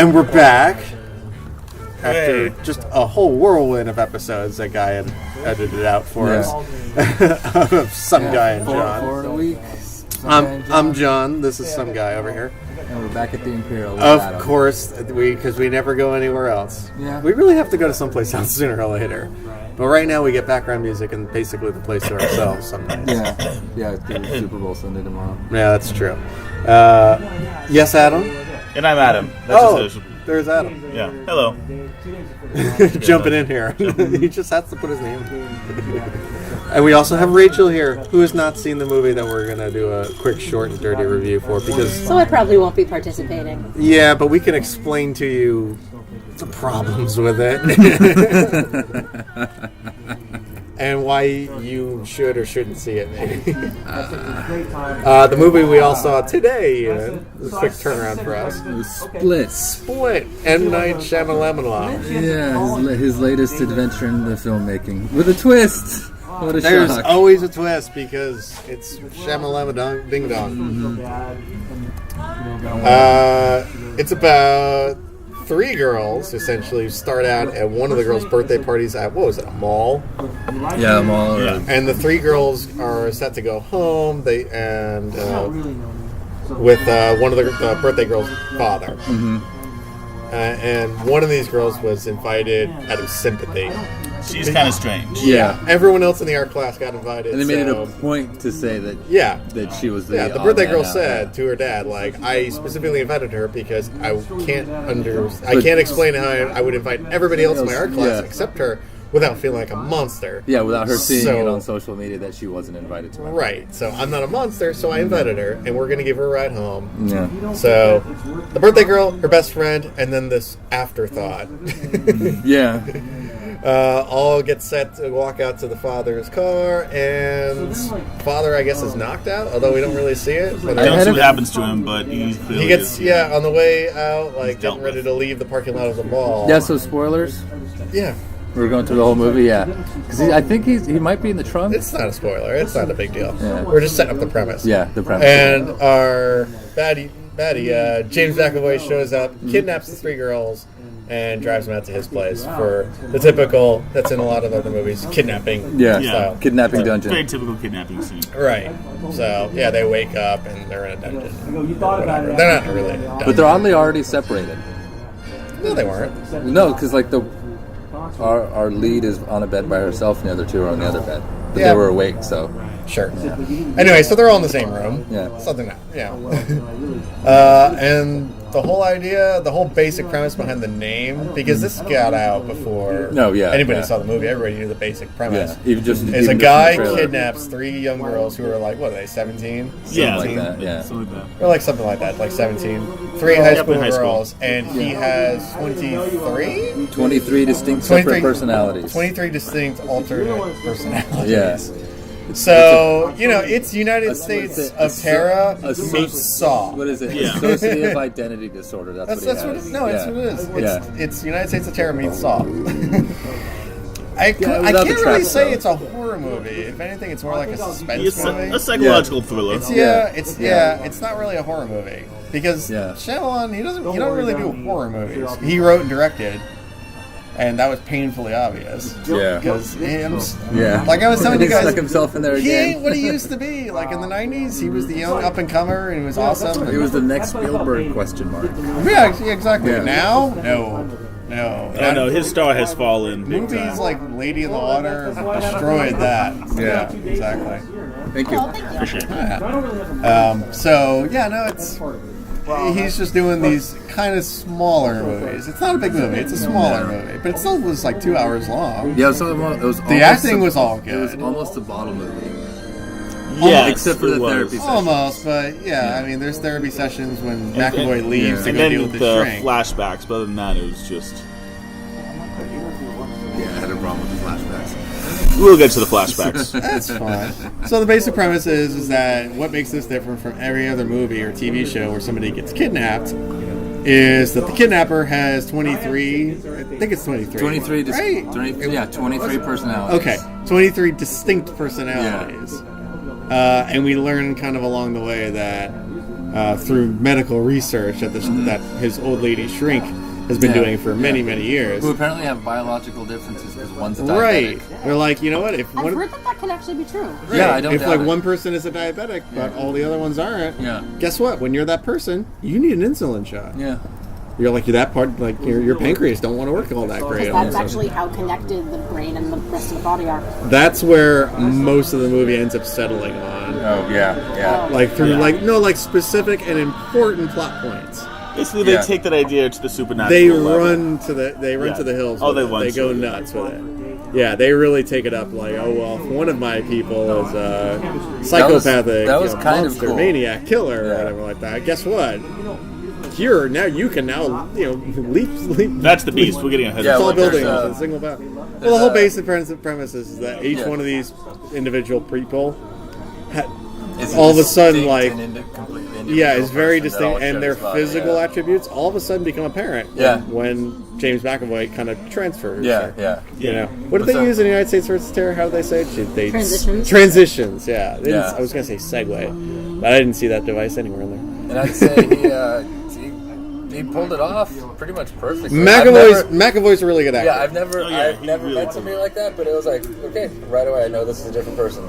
And we're back after just a whole whirlwind of episodes that guy had edited out for us. Some guy and John. Four in a week. I'm John. This is some guy over here. And we're back at the Imperial. Of course, because we never go anywhere else. Yeah. We really have to go to someplace else sooner or later. But right now we get background music and basically the place to ourselves sometimes. Yeah, the Super Bowl Sunday tomorrow. Yeah, that's true. Yes, Adam? And I'm Adam. There's Adam. Yeah. Hello. Jumping in here. He just has to put his name. And we also have Rachel here, who has not seen the movie that we're going to do a quick, short, and dirty review for. So I probably won't be participating. Yeah, but we can explain to you the problems with it. And why you should or shouldn't see it, maybe. The movie we all saw today, a quick turnaround for us. Split. M. Night Shyamalan. Yeah, his latest adventure in the filmmaking. With a twist. What a There's shock. always a twist because it's Shyamalan Ding Dong. It's about three girls, essentially, start out at one of the girls' birthday parties at, what was it, a mall? Yeah, a mall. Yeah. And the three girls are set to go home. With one of the birthday girl's father. Mm-hmm. And one of these girls was invited out of sympathy. She's kind of strange. Yeah. Everyone else in the art class got invited. And they made it a point to say that that she was the the birthday girl said to her dad, like, I specifically invited her because I can't explain how I would invite everybody else in my art class except her without feeling like a monster. Yeah, without her seeing it on social media that she wasn't invited to. Right. So I'm not a monster, so I invited her, and we're going to give her a ride home. Yeah. So the birthday girl, her best friend, and then this afterthought. Yeah. All get set to walk out to the father's car, and father, I guess, is knocked out, although we don't really see it. But I don't see what happens to him, but he gets, on the way out, like, getting ready to leave the parking lot of the mall. Yeah, so spoilers? Yeah. We're going through the whole movie, yeah. Because I think he might be in the trunk. It's not a spoiler. It's not a big deal. Yeah. We're just setting up the premise. Yeah, the premise. And our baddie, James McAvoy shows up, kidnaps the three girls, and drives them out to his place for the typical, that's in a lot of other movies, kidnapping style. Kidnapping dungeon. Very typical kidnapping scene. Right. So, they wake up and they're in a dungeon. Whatever. They're not really in a dungeon. But they're oddly already separated. No, they weren't. No, because like our lead is on a bed by herself and the other two are on the other bed. But they were awake, so. Sure. Yeah. Anyway, so they're all in the same room. Yeah. Something that, and the whole idea, the whole basic premise behind the name, because this got out before anybody saw the movie, everybody knew the basic premise. Yeah. Is a guy kidnaps three young girls who are like, what are they, 17? Yeah. Something like that, yeah. Something like that. Or like something like that, like 17. Three high school girls, and he has 23? 23 distinct separate personalities. 23 distinct alternate personalities. Yeah. So, it's United States of Terra meets Saw. What is it? Yeah. Associative identity disorder. That's what it is. That's what it is. It's United States of Terra meets Saw. I can't really say it's a horror movie. If anything, it's more like a suspense movie. A psychological thriller. It's not really a horror movie. Because Shyamalan, he don't really do horror movies. He wrote and directed. And that was painfully obvious. Yeah. Because like I was telling you guys, stuck himself in there again. He ain't what he used to be. Like in the 90s, he was the young up-and-comer, and he was awesome. He was the next Spielberg, question mark. Yeah, exactly. Yeah. Now? No. His star has fallen big Movies time. like Lady in the Water have destroyed that. Yeah, exactly. Thank you. Appreciate it. It's... He's just doing these kind of smaller movies. It's not a big movie. It's a smaller movie. But it still was like 2 hours long. Yeah, so it was the acting was all good. It was almost a bottle movie. Yes, except for the therapy sessions. Almost, but I mean, there's therapy sessions when McAvoy leaves to go deal with his shrink. Flashbacks, but other than that, it was just... Yeah, I had a problem with the flashbacks. We'll get to the flashbacks. That's fine. So the basic premise is that what makes this different from every other movie or TV show where somebody gets kidnapped is that the kidnapper has 23, I think it's 23. 23, right? 23 personalities. Okay, 23 distinct personalities. And we learn kind of along the way that through medical research that his old lady shrink has been doing for many years. Who apparently have biological differences because one's a diabetic. Right. They're like, you know what? If I've one, heard that can actually be true. right, Yeah, I don't if doubt like it. one person is a diabetic, but all the other ones aren't, guess what? When you're that person, you need an insulin shot. Yeah. You're like, you're that part, like your pancreas don't want to work all that great. That's actually how connected the brain and the rest of the body are. That's where most of the movie ends up settling on. Oh, yeah. Like through like specific and important plot points. Basically, they take that idea to the supernatural. They level. run to the hills. Oh, with they it. They go nuts with it. Yeah, they really take it up. Like, oh well, if one of my people is psychopathic, that was kind of monster, cool. maniac, killer, or whatever like that. Guess what? You can now leap. That's the beast. We're getting ahead It's of all like building there's, on a single battle. Well, the whole basic premise is that each one of these individual people all of a sudden, like, is very distinct, and their physical attributes all of a sudden become apparent when James McAvoy kind of transfers. You know, what did they use in the United States versus Terror? How did they say it? Transitions. Transitions, yeah. I was going to say segue, but I didn't see that device anywhere in there. And I'd say he pulled it off pretty much perfectly. McAvoy's a really good actor. Yeah, I've never met somebody like that, but it was like, okay, right away, I know this is a different person.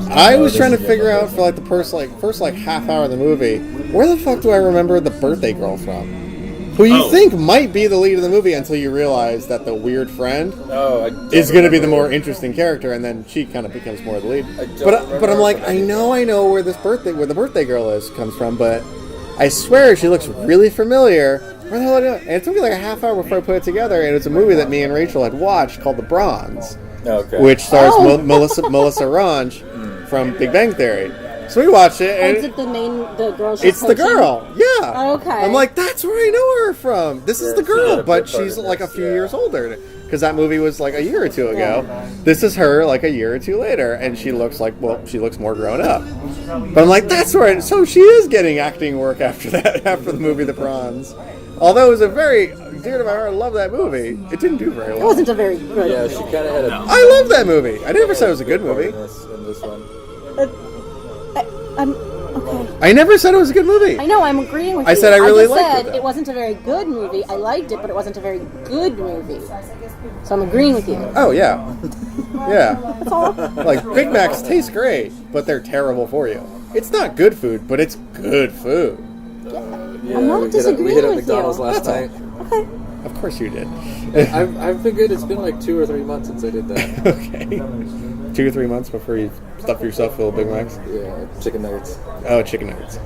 I was trying to figure out for like the first half hour of the movie, where the fuck do I remember the birthday girl from? Who you think might be the lead of the movie until you realize that the weird friend is going to be the more interesting character, and then she kind of becomes more the lead. But I'm like, I know where the birthday girl comes from, but I swear she looks really familiar. Where the hell did I do it? And it took me like a half hour before I put it together, and it's a movie that me and Rachel had watched called The Bronze, which stars Melissa Range from Big Bang Theory. So we watched it, and is it the girl? It's the girl. Yeah. Okay. I'm like, that's where I know her from. This is the girl, but she's like a few years older. Because that movie was like a year or two ago. This is her like a year or two later, and she looks more grown up. But I'm like, that's where. So she is getting acting work after the movie The Bronze. Although it was a very dear to my heart, I love that movie. It didn't do very well. It wasn't a very good. Yeah, she kind of had a. I love that movie. I never said it was a good movie. In this one. Okay. I never said it was a good movie. I know, I'm agreeing with you. I said I really liked said it. It wasn't a very good movie. I liked it, but it wasn't a very good movie. So I'm agreeing with you. Oh, yeah. Yeah. That's all. Like, Big Macs taste great, but they're terrible for you. It's not good food, but it's good food. Yeah, I'm not disagreeing we hit up with McDonald's you. last night. Okay. Of course you did. I've been good. It's been like 2 or 3 months since I did that. Okay. 2 or 3 months before you stuff yourself full of Big Macs? Yeah, chicken nuggets. Oh, chicken nuggets.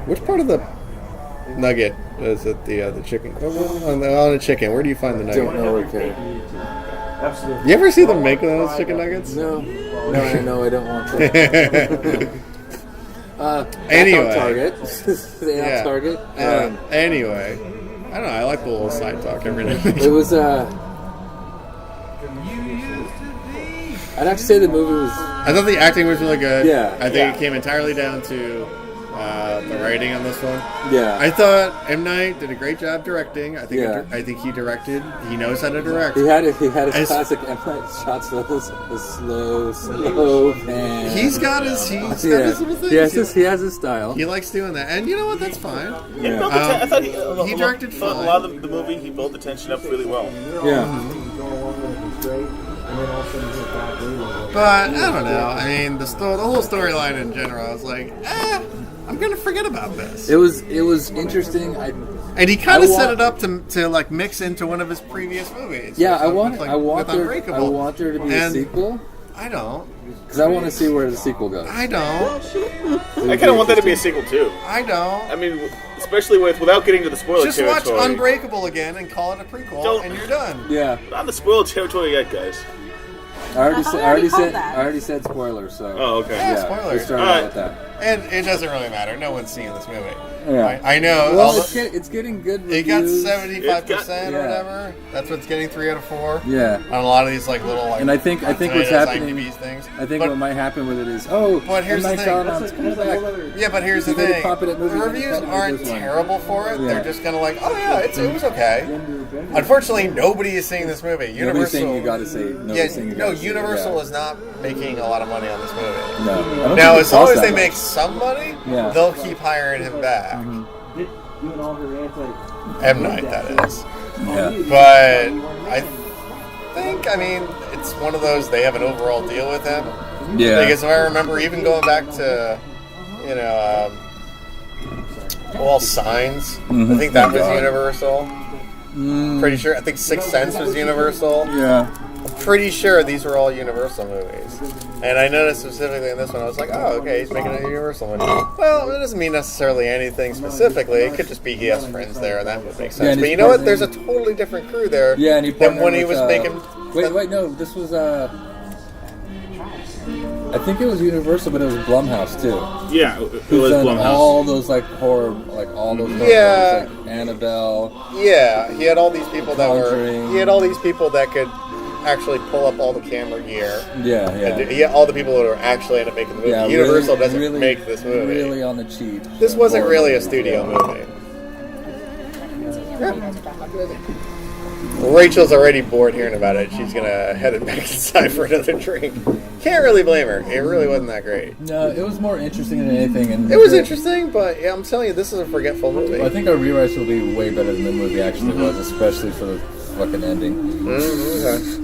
Which part of the nugget is it? The chicken? On the chicken, where do you find the nugget? Don't know. Okay. You ever see them make those chicken nuggets? No. No, I don't want to. Anyway. Target. They on Target. Anyway. I don't know, I like the little side talk every now and then. It was, I'd have to say the movie was... I thought the acting was really good. Yeah. I think it came entirely down to the writing on this one. Yeah. I thought M. Night did a great job directing. I think Yeah. I think he directed. He knows how to direct. He had his classic M. Night shots, the slow pan. He's got his little things. He has his style. He likes doing that, and you know what? That's fine. Yeah. I thought he directed a fine. lot of the movie. He built the tension up really well. Yeah. But I don't know. I mean, the whole storyline in general, I was like, I'm gonna forget about this. It was interesting. And he kind of set it up to like mix into one of his previous movies. Yeah, I want there to be a sequel. I don't. Because I want to see where the sequel goes. I don't. I kind of want that to be a sequel too. I don't. I mean, especially without getting to the spoiler Just territory. watch Unbreakable again and call it a prequel, and you're done. Yeah. Not on the spoiler territory yet, guys. I already said spoilers. So. Oh, okay. Yeah, Yeah, spoilers. we started out with that. And it doesn't really matter. No one's seeing this movie. Yeah. I know. Well, it's getting good It got reviews. 75% or whatever. That's what's getting 3 out of 4. Yeah. On a lot of these like little like. And I think what's Tomatoes, happening. IMDb things. I think But- what might happen with it is, But here's the thing. Shyamalan's coming back. Yeah, but here's the You gotta thing. pop it at The movies, reviews you gotta aren't do this one. terrible for it. Yeah. They're just kind of like, oh yeah, it was okay. Unfortunately, nobody is seeing this movie. Nobody's Universal. saying you gotta say. Nobody's saying you gotta say it, Universal yeah. is not making a lot of money on this movie. No. I don't Now, think it as long costs as that they much. make some money, Yeah. they'll keep hiring him back. M. Night, that is. Yeah. But I mean, it's one of those, they have an overall deal with him. Yeah. Because if I remember, even going back to, All Signs, I think that was Universal. Pretty sure. I think Sixth Sense was Universal. Yeah. I'm pretty sure these were all Universal movies. And I noticed specifically in this one, I was like, oh, okay, he's making a Universal movie. Well, it doesn't mean necessarily anything specifically. It could just be he has friends there, and that would make sense. Yeah, and But he's you know what? partnering- There's a totally different crew there Yeah, and he than when partnered he with, was making... Wait, no, this was I think it was Universal, but it was Blumhouse too. Yeah, it Who's was done Blumhouse. all those like horror, like all those horror Yeah. movies, like Annabelle. Yeah, he had all these people that were... Conjuring. He had all these people that could actually pull up all the camera gear. Yeah, And yeah. he had all the people that were actually end up making the movie. Yeah, Universal really, doesn't really, make this movie. Really on the cheap. This wasn't Horror really a movie. studio movie. Rachel's already bored hearing about it. She's gonna head it back inside for another drink. Can't really blame her. It really wasn't that great. No, it was more interesting than anything. And It was interesting, but yeah, I'm telling you, this is a forgetful movie. I think our rewrites will be way better than the movie actually was, especially for the fucking ending. Okay.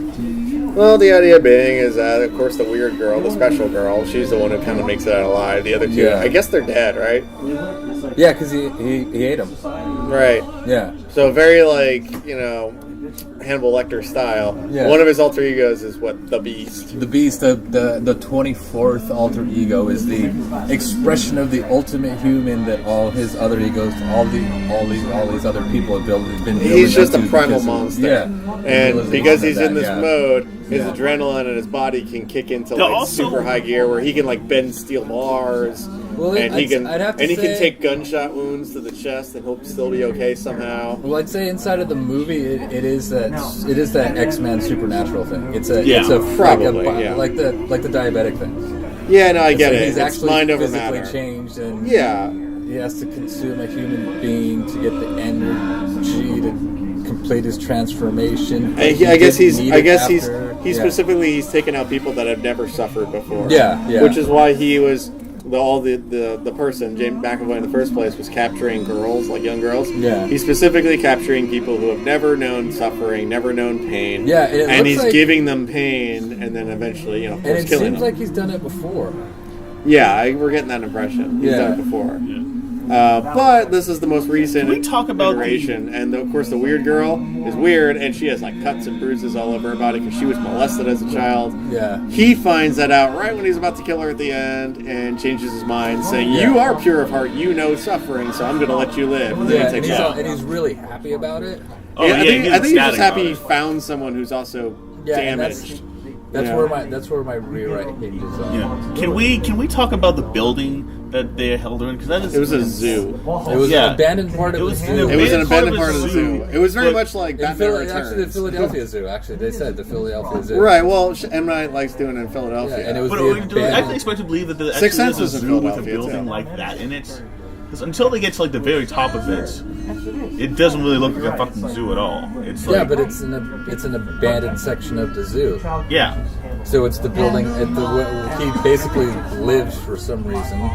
Well, the idea being is that, of course, the weird girl, the special girl, she's the one who kind of makes it out alive. The other two, Yeah. I guess they're dead, right? Yeah, because he ate him. Right. Yeah. So very like, Hannibal Lecter style. Yeah. One of his alter egos is what? The Beast. The Beast, the 24th alter ego, is the expression of the ultimate human that all his other egos, all these other people have been building. He's just up a to primal because- monster. Yeah, And because he's in this yeah. mode, his Yeah. adrenaline and his body can kick into They'll like also- super high gear where he can like bend steel bars. Well, and he I'd have to can say- take gunshot wounds to the chest and he'll still be okay somehow. Well, I'd say inside of the movie, it is that X-Men supernatural thing. It's a Probably, yeah. like the diabetic thing. Yeah, no, I get Like it. He's It's actually mind over physically matter. changed, and Yeah. he has to consume a human being to get the energy to complete his transformation. I He guess didn't need it he's after. he's Yeah. specifically he's taken out people that have never suffered before. Yeah, yeah. Which is why he was the person James McAvoy in the first place was capturing girls, like young girls. Yeah. He's specifically capturing people who have never known suffering, never known pain. Yeah, and it and looks he's like- giving them pain, and then eventually, of And course, it killing seems them. like he's done it before. Yeah, we're getting that impression. He's Yeah. done it before. But this is the most recent Can we talk about iteration, and of course the weird girl is weird, and she has like cuts and bruises all over her body because she was molested as a child. Yeah. He finds that out right when he's about to kill her at the end, and changes his mind, saying, Yeah. "You are pure of heart, you know suffering, so I'm going to let you live." And then Yeah, he and takes he's, off. and he's really happy about it. Oh, Yeah, I think he's he's just ecstatic happy he about it. found someone who's also Yeah, and damaged. That's Yeah. where my rewrite hinges on. Yeah. Can we talk about the building that they held her in? Because that is It was a zoo. It was Yeah. an abandoned part of It the was zoo. an It was an Abandoned abandoned part part of of the the zoo. zoo. It was very But- much like In Batman Returns. actually, the Philadelphia Zoo. Actually, they said the Philadelphia Zoo. Right, well, M. Night likes doing it in Philadelphia. Yeah, and it was But the do we abandoned- actually expect to believe that Sixth Sense there's was a in zoo with a Philadelphia, building too. like that in it? Because until they get to like the very top of it doesn't really look like a fucking zoo at all. It's like, Yeah, but it's an abandoned section of the zoo. yeah. So it's the building. He basically lives for some reason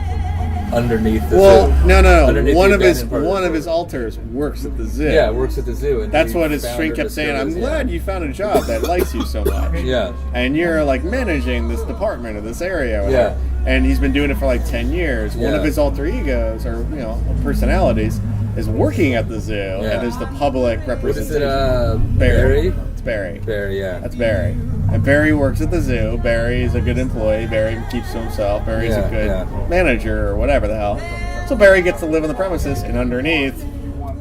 underneath the Well, zoo. no. Underneath One the of his abandoned part of one the of zoo. his alters works at the zoo. Yeah, works at the zoo. And That's he what his found shrink her kept saying. I'm discoveries, glad you found a job that likes you so much. Yeah. And you're like managing this department of this area. Or whatever. And he's been doing it for like 10 years. One Yeah. of his alter egos or personalities is working at the zoo and is the public What is representation. it? Barry. It's Barry. Barry, yeah. That's Barry. And Barry works at the zoo. Barry is a good employee. Barry keeps to himself. Barry's Yeah, a good yeah. manager or whatever the hell. So Barry gets to live on the premises, and underneath,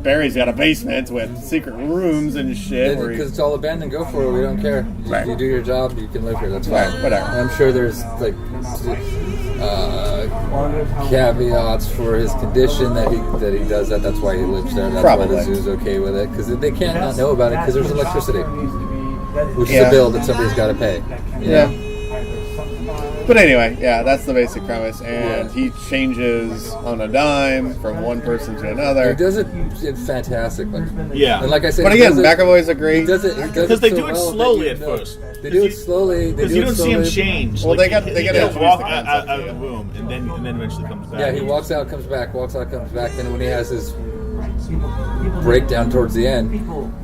Barry's got a basement with secret rooms and shit. Where Because it's all abandoned, go for it. We don't care. Right. You do your job, you can live here. That's fine. Right, whatever. And I'm sure there's like caveats for his condition that he does that. That's why he lives there. That's why the zoo's okay with it, because they can't not know about it because there's electricity, which is a bill that somebody's got to pay. Yeah. But anyway, yeah, that's the basic premise, and he changes on a dime from one person to another. He does it fantastically. Yeah. And like I said, but again, McAvoy's a great... Because they do it slowly at first. They do it slowly. Because you don't see him change. Well, like, they got to walk out of the room, and then eventually comes back. Yeah, he walks out, comes back, walks out, comes back. Then when he has his breakdown towards the end,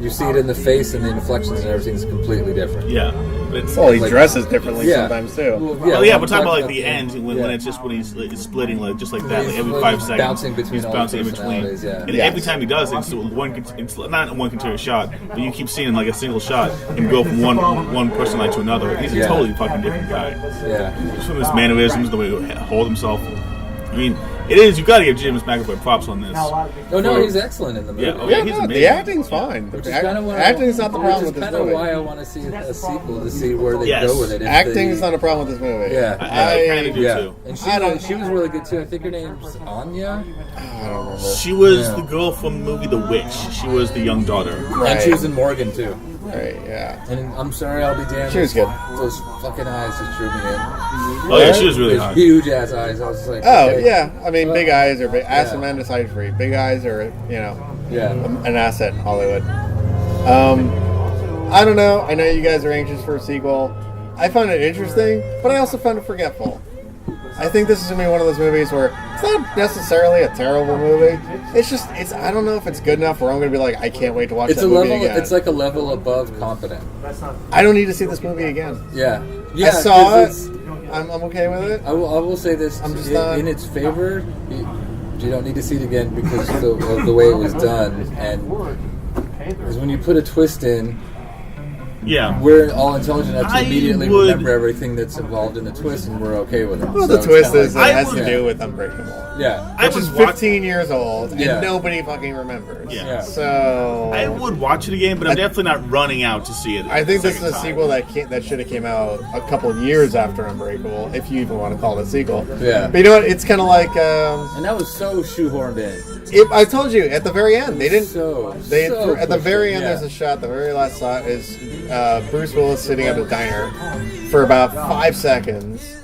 you see it in the face, and the inflections and everything's completely different. Yeah. Well, he dresses differently sometimes too. Well, yeah, we're talking about like the end when it's just when he's splitting like just like that, like every 5 seconds. Bouncing between all the personalities, and every time he does, it's not one continuous shot, but you keep seeing like a single shot him go from one personality to another. He's a totally fucking different guy. Yeah, just from his mannerisms, the way he hold himself. I mean, it is. You got to give James McAvoy props on this. Oh no, he's excellent in the movie. Yeah, he's amazing. The acting's fine. Acting's not the problem with this movie. Which is kind of why I want to see a sequel to see where they go with it. Acting's not a problem with this movie. Yeah, I kind of do too. And she was really good too. I think her name's Anya. I don't remember. She was the girl from the movie The Witch. She was the young daughter. Right. And she was in Morgan too. Right, yeah. And I'm sorry, I'll be damned. She was good. Those fucking eyes just drew me in. Oh yeah, she was really hot. Huge ass eyes. I was just like, yeah. I mean, big eyes are big. Ass and man decide free. Big eyes are, an asset in Hollywood. I don't know. I know you guys are anxious for a sequel. I found it interesting, but I also found it forgetful. I think this is going to be one of those movies where it's not necessarily a terrible movie. It's I don't know if it's good enough where I'm going to be like, I can't wait to watch that movie again. It's like a level above competent. I don't need to see this movie again. Yeah. I saw it. I'm okay with it. I will say this. I'm just not... In its favor, you don't need to see it again because of the way it was done. And because when you put a twist in, we're all intelligent enough to immediately remember everything that's involved in the twist, and we're okay with it. Well, the twist is it has to do with Unbreakable. Yeah. Which is 15 years old, and nobody fucking remembers. Yeah. So... I would watch it again, but I'm definitely not running out to see it. I think this is a sequel that should have came out a couple of years after Unbreakable, if you even want to call it a sequel. Yeah. But you know what? It's kind of like... and that was so shoehorned in. I told you, at the very end, they didn't... at the very end, there's a shot, the very last shot is Bruce Willis sitting at a diner for about 5 seconds.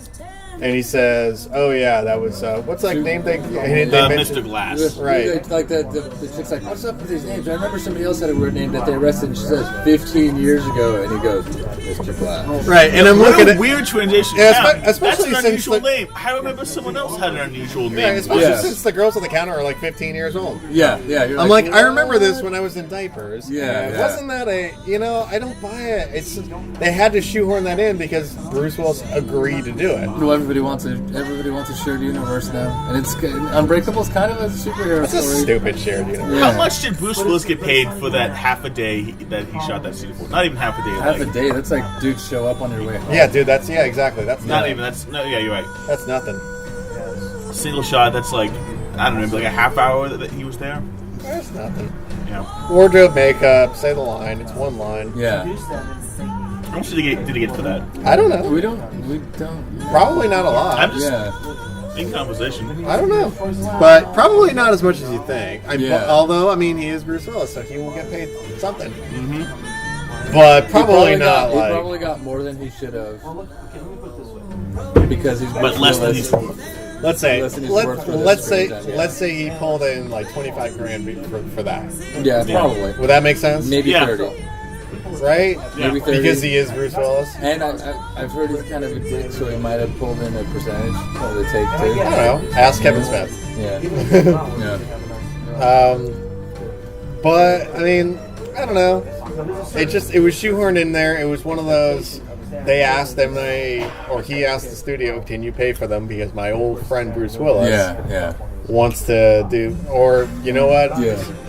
And he says, "Oh yeah, that was what's that name thing?" Mr. Glass. Right. Like the chick's like, "What's up with these names?" I remember somebody else had a weird name that they arrested, and she says 15 years ago, and he goes, "Mr. Glass." Right. And I'm looking at weird transition. Yeah, especially that's an since unusual name. I remember someone else had an unusual name. Yeah, especially since the girls on the counter are like 15 years old. Yeah. I'm like, I remember this when I was in diapers. Yeah. Wasn't that I don't buy it. It's they had to shoehorn that in because Bruce Willis agreed to do it. Well, everybody wants a shared universe now, and it's Unbreakable's kind of a superhero story. It's a stupid shared universe. How much did Bruce Willis get paid for that half a day that he shot that scene for? Not even half a day. Half a day? That's like dudes show up on your way home. Yeah, dude. Exactly. That's not even. Yeah, you're right. That's nothing. Single shot. That's like I don't know, like a half hour that he was there. That's nothing. Yeah. Wardrobe, makeup, say the line. It's one line. Yeah. How much did he get for that? I don't know. We don't. Probably not a lot. I'm just in conversation. I don't know, but probably not as much as you think. Although, I mean, he is Bruce Willis, so he will get paid something. Mm-hmm. But probably not. He probably got more than he should have because he's. But less than he's. Let's say he pulled in like $25,000 for that. Yeah, probably. Would that make sense? Maybe 30. Right? Yeah. Maybe 30. Because he is Bruce Willis. And I've heard he's kind of a dick, so he might have pulled in a percentage of the take too. I don't know. Ask Kevin Smith. Yeah. But I mean, I don't know. It was shoehorned in there. It was one of those. They asked them, he asked the studio, "Can you pay for them?" Because my old friend Bruce Willis, wants to do. Or you know what?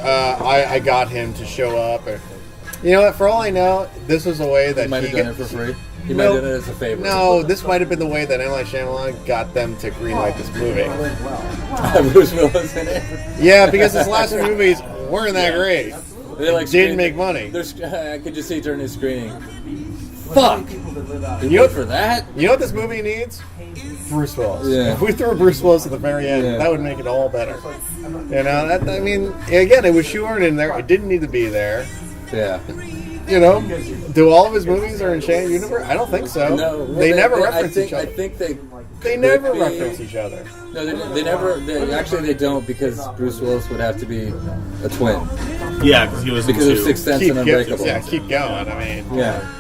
I got him to show up. Or, you know what? For all I know, this was a way that he might have done it for free. He might have done it as a favor. No, this might have been the way that M. Night Shyamalan got them to greenlight this movie. Bruce Willis in it. Yeah, because his last movies weren't that great. They didn't make money. I could just see during his screening, Fuck. You know for that? You know what this movie needs? Bruce Willis. Yeah. If we threw Bruce Willis at the very end, that would make it all better. You know, I mean, again, it was shoehorned in there. It didn't need to be there. Yeah. You know, do all of his movies are in Shane Universe? I don't think so. No, well, they never reference each other. I think they never reference each other. No, they never. Actually, they don't because Bruce Willis would have to be a twin. Yeah, because he was because of Sixth Sense and Unbreakable. Yeah, keep going. I mean, yeah.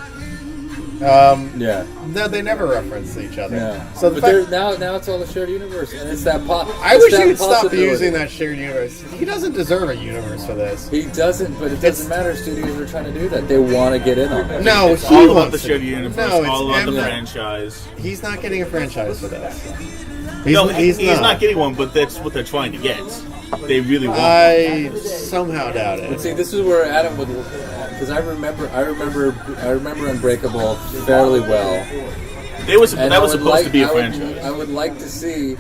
No, they never reference each other. Yeah. So now it's all a shared universe, and it's that pop. I wish he would stop using that shared universe. He doesn't deserve a universe for this. He doesn't, but it doesn't matter. Studios are trying to do that. They want to get in on it. No, it's all about the shared universe. No, it's all about the franchise. He's not getting a franchise for this. He's not getting one, but that's what they're trying to get. They really want. I somehow doubt it. But see, this is where Adam would, because I remember Unbreakable fairly well. That was supposed to be a franchise. I would like to see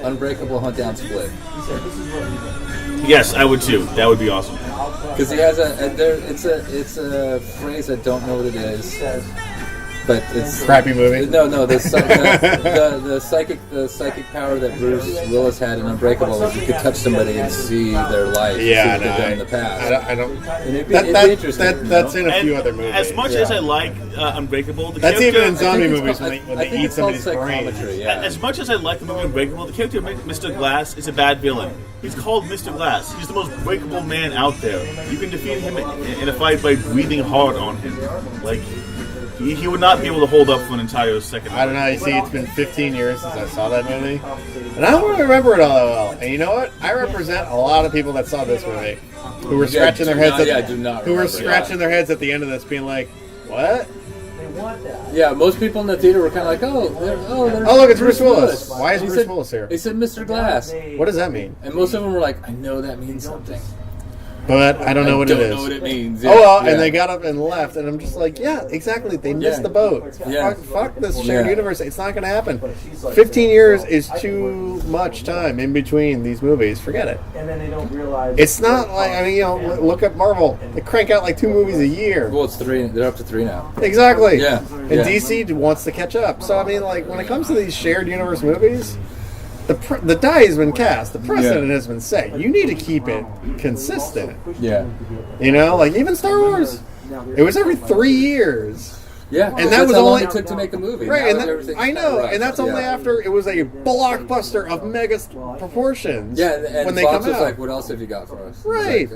Unbreakable hunt down Split. Yes, I would too. That would be awesome. Because he has it's a phrase I don't know what it is. But it's crappy movie. No, the psychic power that Bruce Willis had in Unbreakable was you could touch somebody and see their life. Yeah, see what they've done in the past. I don't. It'd be interesting. That's in a few other movies. As much as I like Unbreakable, that's even in zombie movies when they eat somebody's brain. Yeah. As much as I like the movie Unbreakable, the character Mr. Glass is a bad villain. He's called Mr. Glass. He's the most breakable man out there. You can defeat him in a fight by breathing hard on him. Like. He would not be able to hold up for an entire second. I don't know. You see, it's been 15 years since I saw that movie. And I don't remember it all that well. And you know what? I represent a lot of people that saw this movie who were scratching their heads their heads at the end of this being like, what? Yeah, most people in the theater were kind of like, oh, look, it's Bruce Willis. Why is Bruce Willis here? They said Mr. Glass. What does that mean? And most of them were like, I know that means something. But I don't know what it is. I don't know what it means. Yeah. Oh, well, and they got up and left, and I'm just like, yeah, exactly. They missed the boat. Yeah. Fuck this shared universe. It's not going to happen. 15 years is too much time in between these movies. Forget it. And then they don't realize it's not like, I mean, look at Marvel. They crank out like 2 movies a year. Well, it's 3. They're up to 3 now. Exactly. Yeah. And DC wants to catch up. So, I mean, like, when it comes to these shared universe movies, the die has been cast. The precedent has been set. You need to keep it consistent. Yeah. You know, like even Star Wars, it was every 3 years. Yeah, and that was how only long it took to make a movie. Right, and I know, and that's only after it was a blockbuster of mega proportions. Yeah, and when they Fox come was out. like, "What else have you got for us?" Right.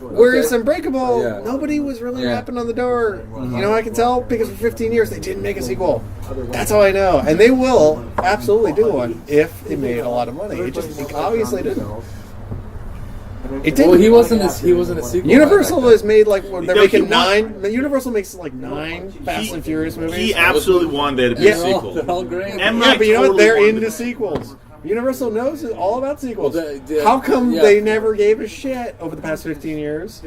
Whereas Unbreakable, nobody was really rapping on the door. You know, I can tell because for 15 years they didn't make a sequel. That's how I know, and they will absolutely do one if it made a lot of money. It obviously didn't. It didn't. Well, he wasn't a sequel. Universal has made like they're making 9. Universal makes like 9 Fast and Furious movies. He absolutely wanted there to be a sequel. They're all great. Yeah, but you know what? They're into sequels. Universal knows all about sequels. How come they never gave a shit over the past 15 years?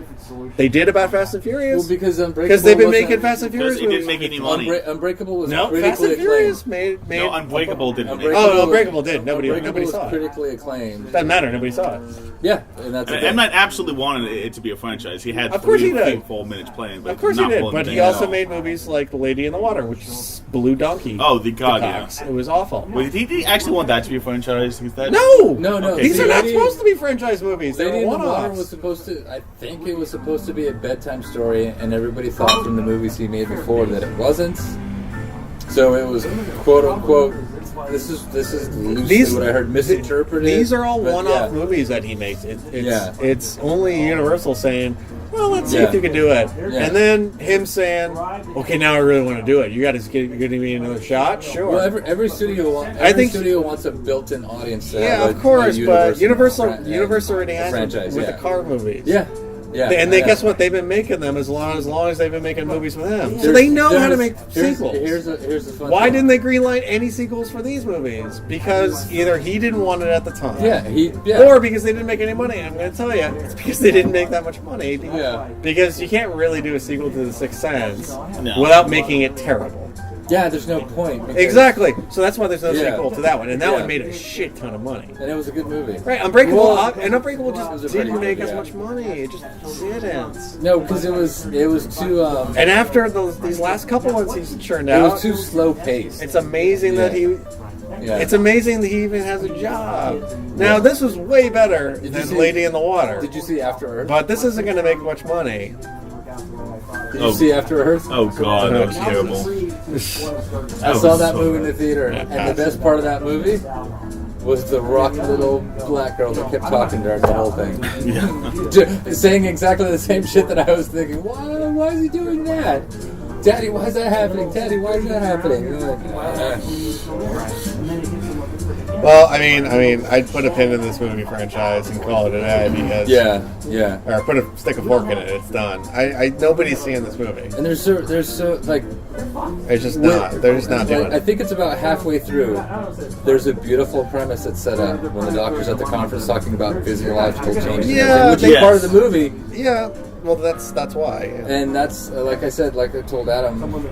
They did about Fast and Furious. Well, because they've been making Fast and Furious movies. It didn't make any money. Unbreakable was critically Fast and Furious made No, Unbreakable didn't. Unbreakable did. Nobody saw it. Critically acclaimed. Doesn't matter. Nobody saw it. Yeah, and that's. M. Night absolutely wanted it to be a franchise. He had 3 full minutes playing, but of course he did. But he also made movies like The Lady in the Water, which is Blue Donkey. Oh, the God! Yeah, it was awful. Wait, did he actually want that to be a franchise? No. Okay. These are not supposed to be franchise movies. They Lady were in the Water one-offs. was supposed to. I think it was supposed to be a bedtime story, and everybody thought from the movies he made before that it wasn't. So it was quote unquote. This is loosely what I heard misinterpreted. These are all one-off movies that he makes. It's only Universal saying, well, let's see if you can do it. Yeah. And then him saying, okay, now I really want to do it. You got to give me another shot? Sure. Well, every studio wants a built-in audience. Of course, but Universal already has franchise with the car movies. Yeah. Yeah, and guess what? They've been making them as long as they've been making movies with him. So they know how to make sequels. Here's the fun Why didn't they greenlight any sequels for these movies? Because either he didn't want it at the time. Or because they didn't make any money. I'm going to tell you, it's because they didn't make that much money. Because you can't really do a sequel to The Sixth Sense without making it terrible. Yeah, there's no point. Exactly. So that's why there's no sequel to that one. And that one made a shit ton of money. And it was a good movie. Right, Unbreakable just didn't make as much money. It just didn't. No, because it was too... and after these last couple ones he's churned out... It was too slow paced. It's amazing that he... Yeah. It's amazing that he even has a job. Now, this was way better than Lady in the Water. Did you see After Earth? But this isn't going to make much money. Did you see After Earth? Oh, God, that was terrible. I saw that movie in the theater, and the best part of that movie was the rock little black girl that kept talking during the whole thing. Yeah. Saying exactly the same shit that I was thinking. Why is he doing that? Daddy, why is that happening? Daddy, why is that happening? Well, I mean, I'd put a pin in this movie franchise and call it a day because or stick a fork in it. It's done. Nobody's seeing this movie, and there's so like it's just not. They're just not doing it. I think it's about halfway through. There's a beautiful premise that's set up when the doctor's at the conference talking about physiological changes, which is part of the movie. Yeah. Well, that's why. Yeah. And that's like I said, like I told Adam when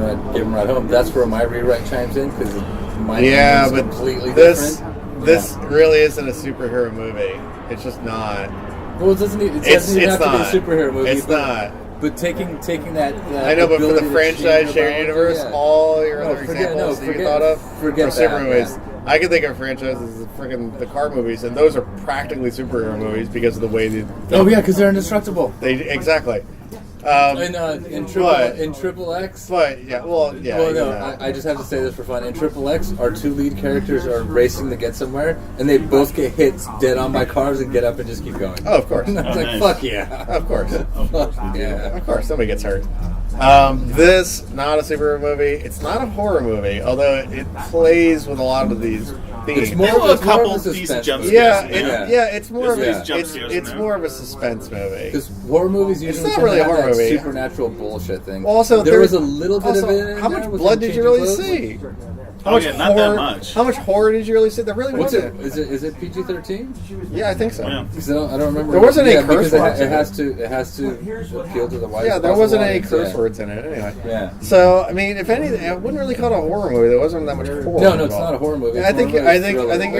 I gave him a ride home. That's where my rewrite chimes in because my is completely different. This really isn't a superhero movie. It's just not. Well, it doesn't even have to be a superhero movie. It's not. But taking that. I know, but for the franchise shared universe, all your other examples that you thought of for super movies. I can think of franchises as freaking the car movies, and those are practically superhero movies because of the way they. Because they're indestructible. Exactly. In Triple X. But I just have to say this for fun. In Triple X, our two lead characters are racing to get somewhere, and they both get hit dead on by cars and get up and just keep going. Oh, of course. Fuck yeah. Of course. Fuck yeah. Of course, somebody gets hurt. This, not a superhero movie. It's not a horror movie, although it plays with a lot of these themes. It's more of a couple decent jump scares. It's more of a suspense movie. Because horror movies usually it's not really a horror movie. Supernatural bullshit thing. Also, there was a little bit of it. How much blood did you really see? Not that much. How much horror did you really see? There really wasn't. Is it PG-13? Yeah, I think so. Yeah. I don't remember. There wasn't any curse words. It has to appeal to the widest. Yeah, there wasn't any curse words in it anyway. Yeah. So I mean, if anything, I wouldn't really call it a horror movie. There wasn't that much horror. No, it's not a horror movie. I think you're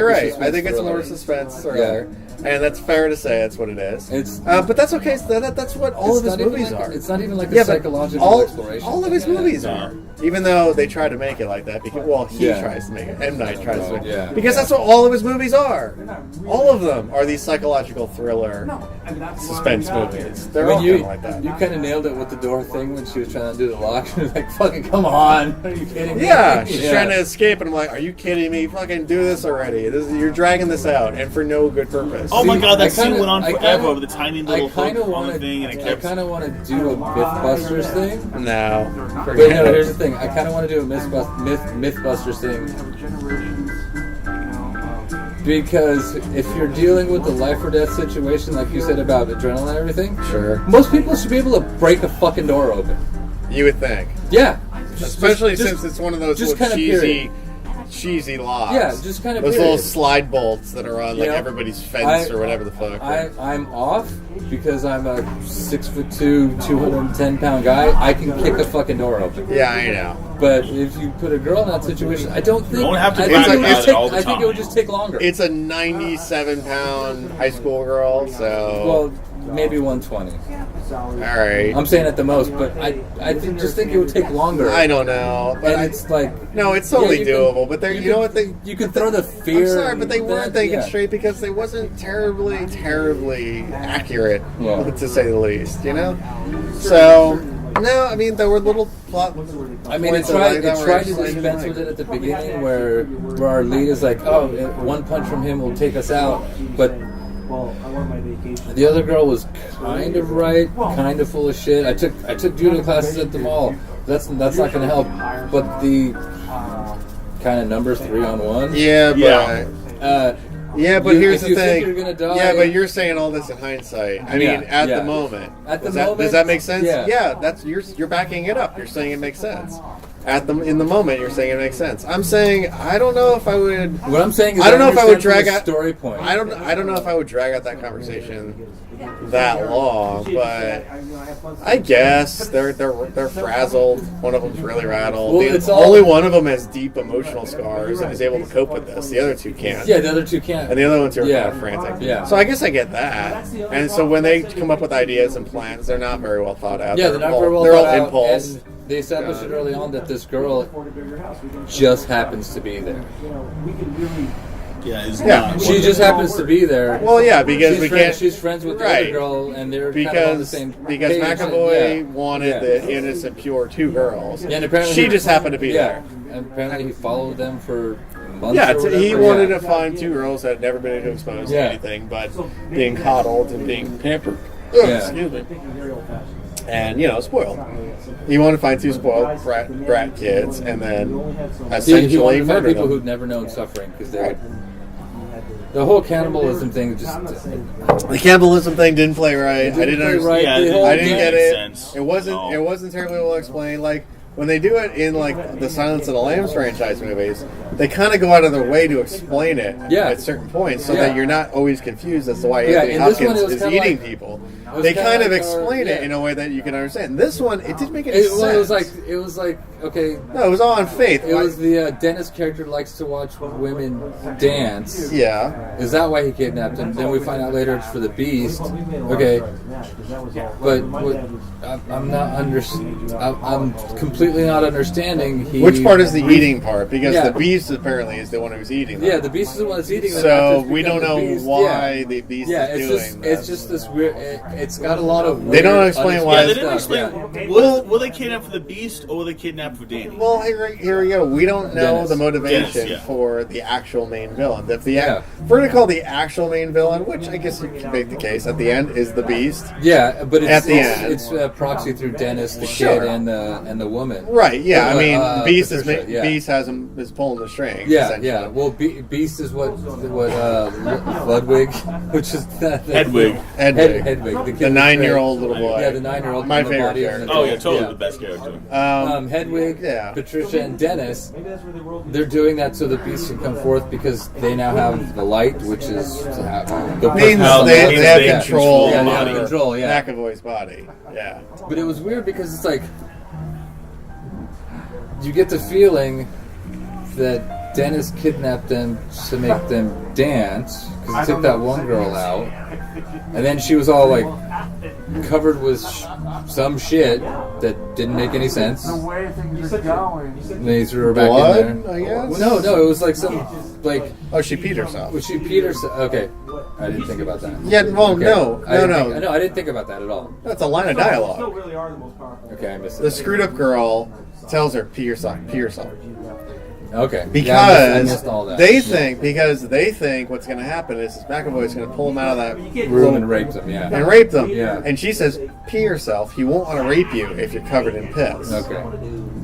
right. I think it's more suspense thriller. And that's fair to say. That's what it is. But that's okay. That's what all of his movies are. It's not even like a psychological exploration. All of his movies are. Even though they try to make it like that, because he tries to make it. M. Night tries to make it. Because that's what all of his movies are. All of them are these psychological thriller suspense movies. They're all kind of like that. You kind of nailed it with the door thing when she was trying to do the lock. She was like, fucking come on. Are you kidding me? Yeah, she's trying to escape, and I'm like, are you kidding me? Fucking do this already. You're dragging this out, and for no good purpose. Oh my god, that scene went on forever with the tiny little hook on the thing, and it kept... I kind of want to do a Mythbusters thing. No. But no, here's the thing. I kind of want to do a Mythbusters thing. Because if you're dealing with a life or death situation, like you said about adrenaline and everything, sure, most people should be able to break a fucking door open. You would think. Yeah. Especially since it's one of those little cheesy locks. Yeah, just kind of those little slide bolts that are on everybody's fence or whatever the fuck. I'm off because I'm a 6'2", 210-pound guy. I can kick a fucking door open. Yeah, I know. But if you put a girl in that situation, I don't think. You don't have to I think it would just take longer. It's a 97-pound high school girl, so. Well, maybe 120. All right. I'm saying at the most, but I just think it would take longer. I don't know, but it's like no, it's totally doable. But you know what? You can throw the fear. I'm sorry, but they weren't thinking straight because they wasn't terribly accurate, to say the least. You know, so. No, I mean there were little plot. I mean, it tried to dispense with it at the beginning, where our lead is like, "Oh, one punch from him will take us out," but the other girl was kind of right, kind of full of shit. I took judo classes at the mall. That's not going to help. But the kind of numbers 3-on-1. Yeah, but here's the thing. You're gonna die, yeah, but you're saying all this in hindsight. I mean, at the moment. Does that make sense? Yeah. That's you're backing it up. You're saying it makes sense. in the moment, you're saying it makes sense. I'm saying I don't know if I would. What I'm saying is I don't know if I would drag out story point. I don't know if I would drag out that conversation that long, but I guess they're frazzled. One of them's really rattled. Only one of them has deep emotional scars and is able to cope with this. The other two can't. Yeah, the other two can't. And the other ones are kind of frantic. Yeah. So I guess I get that. And so when they come up with ideas and plans, they're not very well thought out. Yeah, they're not very well thought out. They're all impulse. And they established it early on that this girl just happens to be there. Yeah, she just happens to be there. Well, yeah, because she's friends with the other girl, and they're kind of on the same because page. McAvoy wanted the innocent, pure two girls. Yeah, and apparently she just happened to be there. And apparently he folled them for months. Yeah, or whatever. he wanted to find two girls that had never been exposed to anything but being coddled and being pampered. Excuse me. And, spoiled. He wanted to find two spoiled brat kids and then essentially he wanted to find people them. who'd never known suffering because they're... The whole cannibalism thing just... The cannibalism thing didn't play right. I didn't understand. I didn't get it. Sense. It wasn't terribly well explained. Like, when they do it in, like, the Silence of the Lambs franchise movies, they kind of go out of their way to explain it at certain points so that you're not always confused as to why Anthony Hopkins is eating people. They kind of explain it in a way that you can understand. This one, it didn't make any sense. It was like, okay... No, it was all on faith. It was the Dennis character likes to watch women dance. Yeah. Is that why he kidnapped him? Then we find out later it's for the Beast. Okay. But I'm not I'm completely not understanding. Which part is the eating part? Because the Beast apparently is the one who's eating them. Yeah, the Beast is the one that's eating them. So we don't know why the Beast is doing that. It's just this weird... It's got a lot of... They don't explain why. Yeah, they didn't explain. Will they kidnap for the Beast or will they kidnap for Danny? Well, here we go. We don't know the motivation for the actual main villain. If we're going to call the actual main villain, which I guess you can make the case at the end, is the Beast. Yeah, but it's proxy through Dennis, the kid, and the woman. Right. Yeah. I mean, Beast Beast is pulling the strings. Yeah. Yeah. Well, Beast is what Ludwig, which is Hedwig. Hedwig, the 9-year-old little boy. Yeah, the 9-year-old. My favorite character. Oh yeah, totally the best character. Hedwig, Patricia, and Dennis. They're doing that so the Beast can come forth because they now have the light, which is means they have control. Yeah, they have control. McAvoy's body. Yeah. But it was weird because it's like you get the feeling that Dennis kidnapped them to make them dance because he took that one girl out, and then she was all like covered with some shit that didn't make any sense. The way things are going. And then he threw her back in there. I guess? No, it was like some like. Oh, she peed herself. She peed herself. Okay, I didn't think about that. Yeah, well, okay. no. I didn't think about that at all. That's a line of dialogue. Okay, I missed it. The screwed up girl tells her, pee yourself. Okay. Because they think what's going to happen is McAvoy's going to pull him out of that room and rape them. Yeah. And rape them. Yeah. And she says, pee yourself. He won't want to rape you if you're covered in piss. Okay.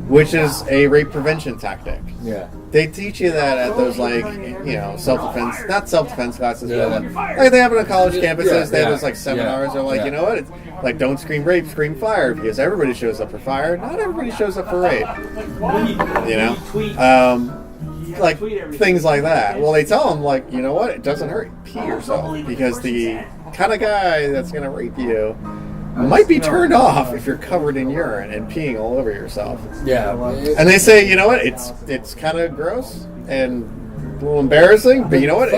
Which is a rape prevention tactic. Yeah. They teach you that at those self-defense, not self-defense classes, but like they have it on college campuses. They have those seminars. They're like, you know what? It's like, don't scream rape, scream fire, because everybody shows up for fire. Not everybody shows up for rape. Like things like that. Well, they tell them you know what? It doesn't hurt. Pee yourself, because the kind of guy that's going to rape you might be turned off if you're covered in urine and peeing all over yourself. Yeah. And they say, you know what? It's kind of gross and a little embarrassing, but you know what?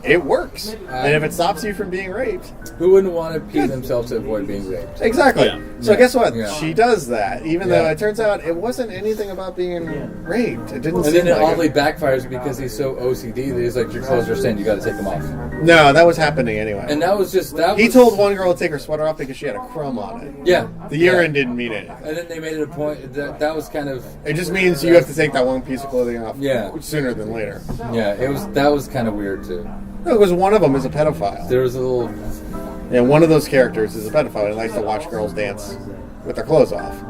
It works. And if it stops you from being raped, who wouldn't want to pee themselves to avoid being raped? Exactly. Yeah. So guess what? She does that, even though it turns out it wasn't anything about being raped. It didn't. And then it oddly backfires because he's so OCD that he's like, your clothes are stained, you got to take them off. No, that was happening anyway. And that was just He told one girl to take her sweater off because she had a crumb on it. Yeah. The urine didn't mean it. And then they made it a point that was kind of. It just means you have to take that one piece of clothing off. Yeah. Sooner than later. Yeah. That was kind of weird too. No, because one of them is a pedophile. There was a little. And one of those characters is a pedophile. He likes to watch girls dance with their clothes off.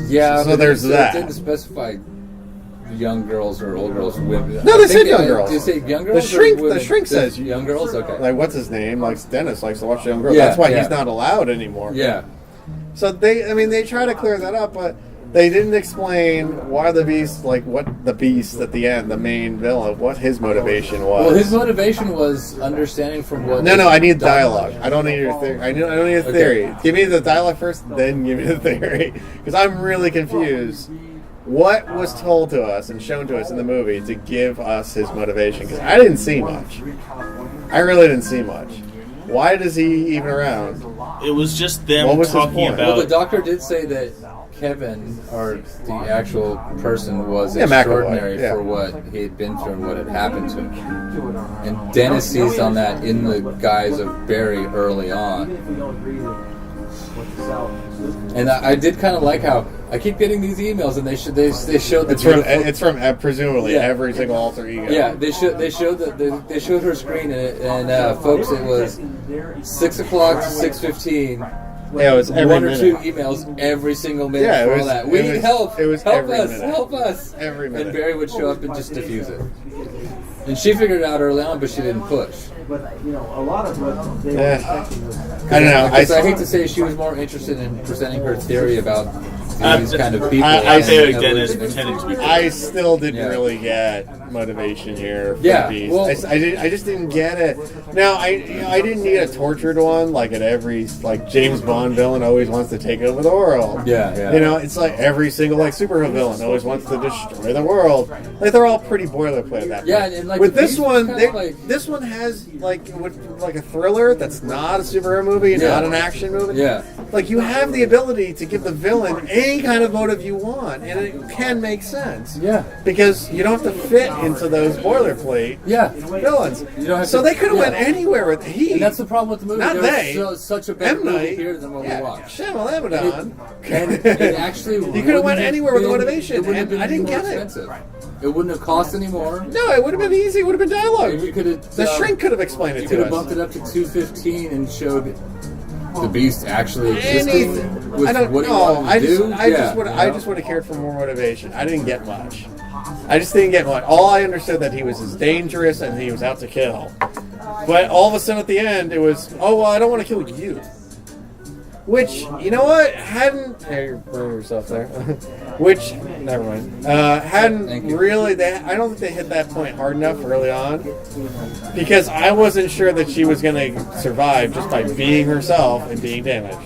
Yeah. So there's that. It didn't specify young girls or old girls. Women. No, they said young girls. Did they say young girls? The shrink says young girls. Okay. Like what's his name? Like Dennis likes to watch young girls. Yeah, That's why he's not allowed anymore. Yeah. So they try to clear that up, but They didn't explain why the Beast, like what the Beast at the end, the main villain, what his motivation was. Well, his motivation was understanding from what. No, I need dialogue. I don't need your theory. I don't need a theory. Okay. Give me the dialogue first, then give me the theory, because I'm really confused. What was told to us and shown to us in the movie to give us his motivation? Because I didn't see much. I really didn't see much. Why is he even around? It was just them talking about. Well, the doctor did say that Kevin, or the actual person, was extraordinary for what he had been through and what had happened to him. And Dennis seized on that in the guise of Barry early on. And I did kind of like how I keep getting these emails, and they showed the it's from presumably every single alter ego. Yeah, they showed her screen, and folks, it was 6 o'clock to 6:15. Yeah, it was every one or minute. two emails every single minute before that. We need help. It was help us. Help us. Every minute. And Barry would show up and just diffuse it. And she figured it out early on, but she didn't push. But a lot of what they were I don't know. I hate to say she was more interested in presenting her theory about these kind of people. I say Dennis pretending to be. I still didn't really get motivation here. For the Beast. Well, I just didn't get it. Now I didn't need a tortured one like at every James Bond villain always wants to take over the world. Yeah. It's like every single superhero villain always wants to destroy the world. Like they're all pretty boilerplate at that point. Yeah, and with this one, this one has like a thriller that's not a superhero movie, not an action movie. Yeah. Like you have the ability to give the villain any kind of motive you want, and it can make sense. Yeah. Because you don't have to fit into those boilerplate villains. So they could have went anywhere with Heat. And that's the problem with the movie. Not they. Was such a better movie here than what we watched. Shyamalan. And actually, you could have went anywhere with the motivation, and I didn't get expensive. It wouldn't have cost any more. No, it would have been easy. It would have been dialogue. The shrink could have explained it to us. You could have bumped it up to 2:15 and showed the Beast actually existing. I just would have cared for more motivation. I didn't get much. I just didn't get much. All I understood that he was as dangerous and he was out to kill. But all of a sudden at the end, it was, I don't want to kill you. Which, you know what? Hey, you're burning yourself there. Which, never mind. Hadn't really, I don't think they hit that point hard enough early on. Because I wasn't sure that she was going to survive just by being herself and being damaged.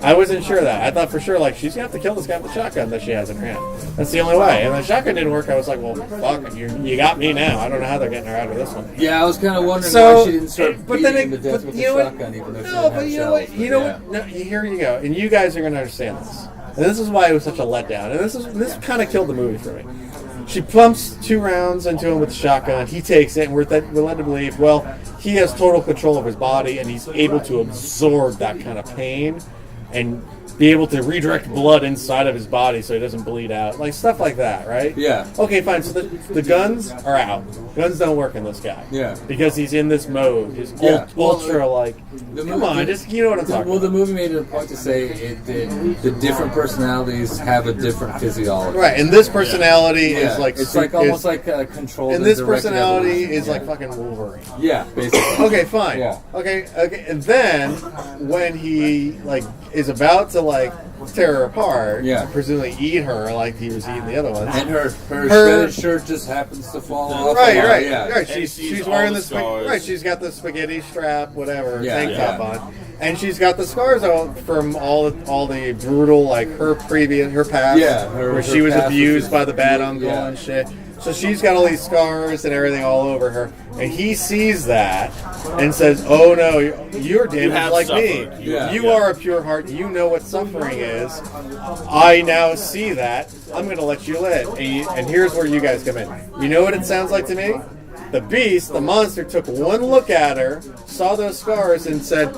I wasn't sure of that. I thought for sure, she's going to have to kill this guy with the shotgun that she has in her hand. That's the only way. And the shotgun didn't work. I was like, well, fuck, you got me now. I don't know how they're getting her out of this one. Yeah, I was kind of wondering why she didn't start beating the death with the shotgun, even though she didn't have shells. You know what? No, here you go. And you guys are going to understand this. And this is why it was such a letdown. And this kind of killed the movie for me. She pumps 2 rounds into him with the shotgun. He takes it, and we're led to believe, he has total control of his body, and he's able to absorb that kind of pain and be able to redirect blood inside of his body so he doesn't bleed out. Stuff like that, right? Yeah. Okay, fine. So the guns are out. Guns don't work in this guy. Yeah. Because he's in this mode. He's ultra, come on, you know what I'm talking about. Well, the movie made it a point to say the different personalities have a different physiology. Right, and this personality is it's almost like controlled. And this personality is like fucking Wolverine. Yeah, basically. Okay, fine. Yeah. Okay. And then when he is about to tear her apart, presumably eat her like he was eating the other ones, and her shredded shirt just happens to fall off. Right. She's wearing the she's got the spaghetti strap, whatever tank top on, and she's got the scars out from all the brutal her past, where she was abused by the bad uncle and shit. So she's got all these scars and everything all over her, and he sees that and says, "Oh no, you're damaged like me. You are a pure heart. You know what suffering is. I now see that. I'm going to let you live." And here's where you guys come in. You know what it sounds like to me? The Beast, the monster, took one look at her, saw those scars, and said,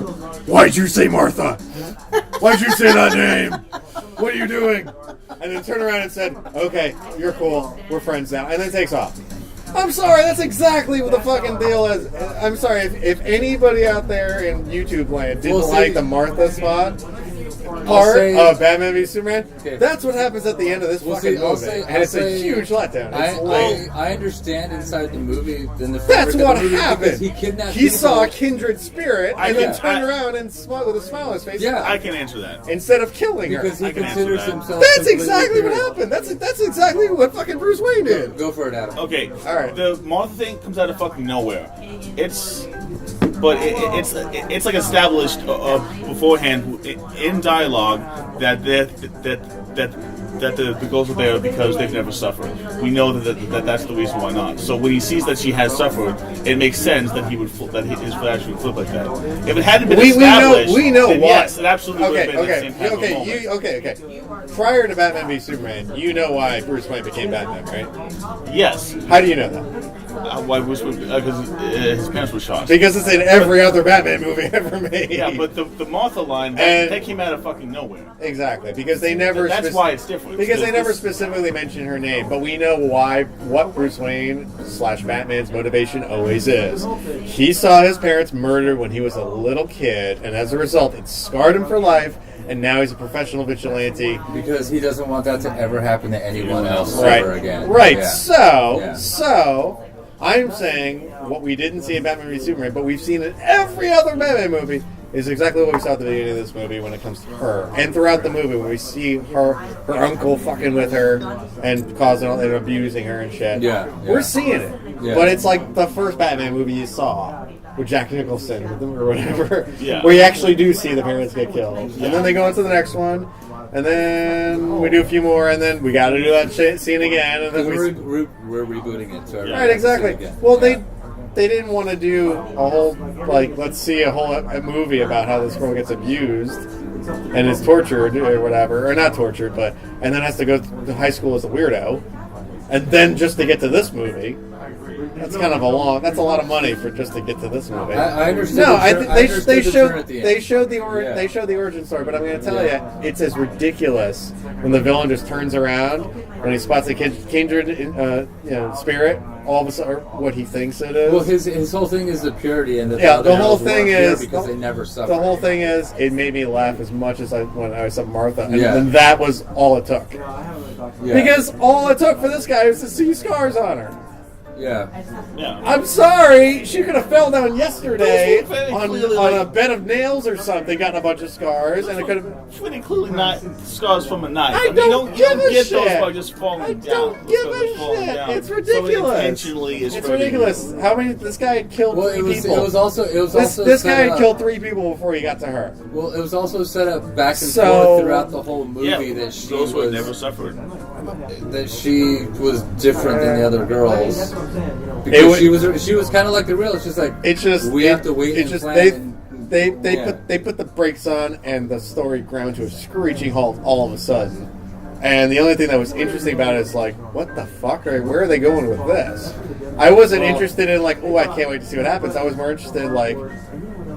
"Why'd you say Martha? Why'd you say that name? What are you doing?" And then turned around and said, "Okay, you're cool. We're friends now." And then takes off. I'm sorry, that's exactly what the fucking deal is. I'm sorry, if anybody out there in YouTube land didn't like the Martha spot, part of Batman v Superman. Okay. That's what happens at the end of this fucking movie, and it's a huge letdown. I understand inside the movie. That's what happened. He saw a kindred spirit, and then turned around and smiled with a smile on his face. Yeah, I can answer that. Instead of killing her, because he considers himself. That's exactly what happened. That's exactly what fucking Bruce Wayne did. Go for it, Adam. Okay, all right. The Martha thing comes out of fucking nowhere. It's like established beforehand in dialogue that the girls are there because they've never suffered. We know that that's the reason why not. So when he sees that she has suffered, it makes sense that he would his flash would flip like that. If it hadn't been established, we know why. Yes, it absolutely would have been the same type of moment. Okay. Prior to Batman v Superman, you know why Bruce Wayne became Batman, right? Yes. How do you know that? Why Bruce Wayne? Because his parents were shot. Because it's in every other Batman movie ever made. Yeah, but the Martha line, that came out of fucking nowhere. Exactly, because they never... That's why it's different. Because they never specifically mention her name, but we know what Bruce Wayne / Batman's motivation always is. He saw his parents murdered when he was a little kid, and as a result, it scarred him for life, and now he's a professional vigilante. Because he doesn't want that to ever happen to anyone else ever again. Right, yeah. So... I'm saying what we didn't see in Batman v Superman, but we've seen in every other Batman movie, is exactly what we saw at the beginning of this movie when it comes to her. And throughout the movie, when we see her uncle fucking with her and causing and abusing her and shit. Yeah. We're seeing it. Yeah. But it's like the first Batman movie you saw with Jack Nicholson or whatever, where you actually do see the parents get killed. And then they go into the next one. And then we do a few more, and then we got to do that scene again. And then we're rebooting it. So right, exactly. Well, they didn't want to do a whole, let's see a movie about how this girl gets abused and is tortured or whatever, or not tortured, and then has to go to high school as a weirdo, and then just to get to this movie. That's kind of that's a lot of money for just to get to this movie. I understand. No, they showed the origin story, but I'm going to tell you, it's as ridiculous when the villain just turns around when he spots a kindred spirit. All of a sudden, what he thinks it is. Well, his whole thing is the purity, and the whole thing is because they never suffer. The whole thing is it made me laugh as much as when I saw Martha, and that was all it took. Yeah. Because all it took for this guy was to see scars on her. Yeah. I'm sorry. She could have fell down yesterday on a bed of nails or something, gotten a bunch of scars, and it could have. Pretty clearly not scars from a knife. I don't give a get shit. Those by just falling down. I don't give a shit. It's ridiculous. It's ridiculous. How many? This guy had killed 3 people. It was also this guy had killed 3 people before he got to her. Well, it was also set up back and forth throughout the whole movie that she those who never suffered. That she was different than the other girls. Because she was kind of like the real. It's just like we have to wait and plan. They put the brakes on, and the story ground to a screeching halt all of a sudden. And the only thing that was interesting about it is what the fuck? Where are they going with this? I wasn't interested in I can't wait to see what happens. I was more interested in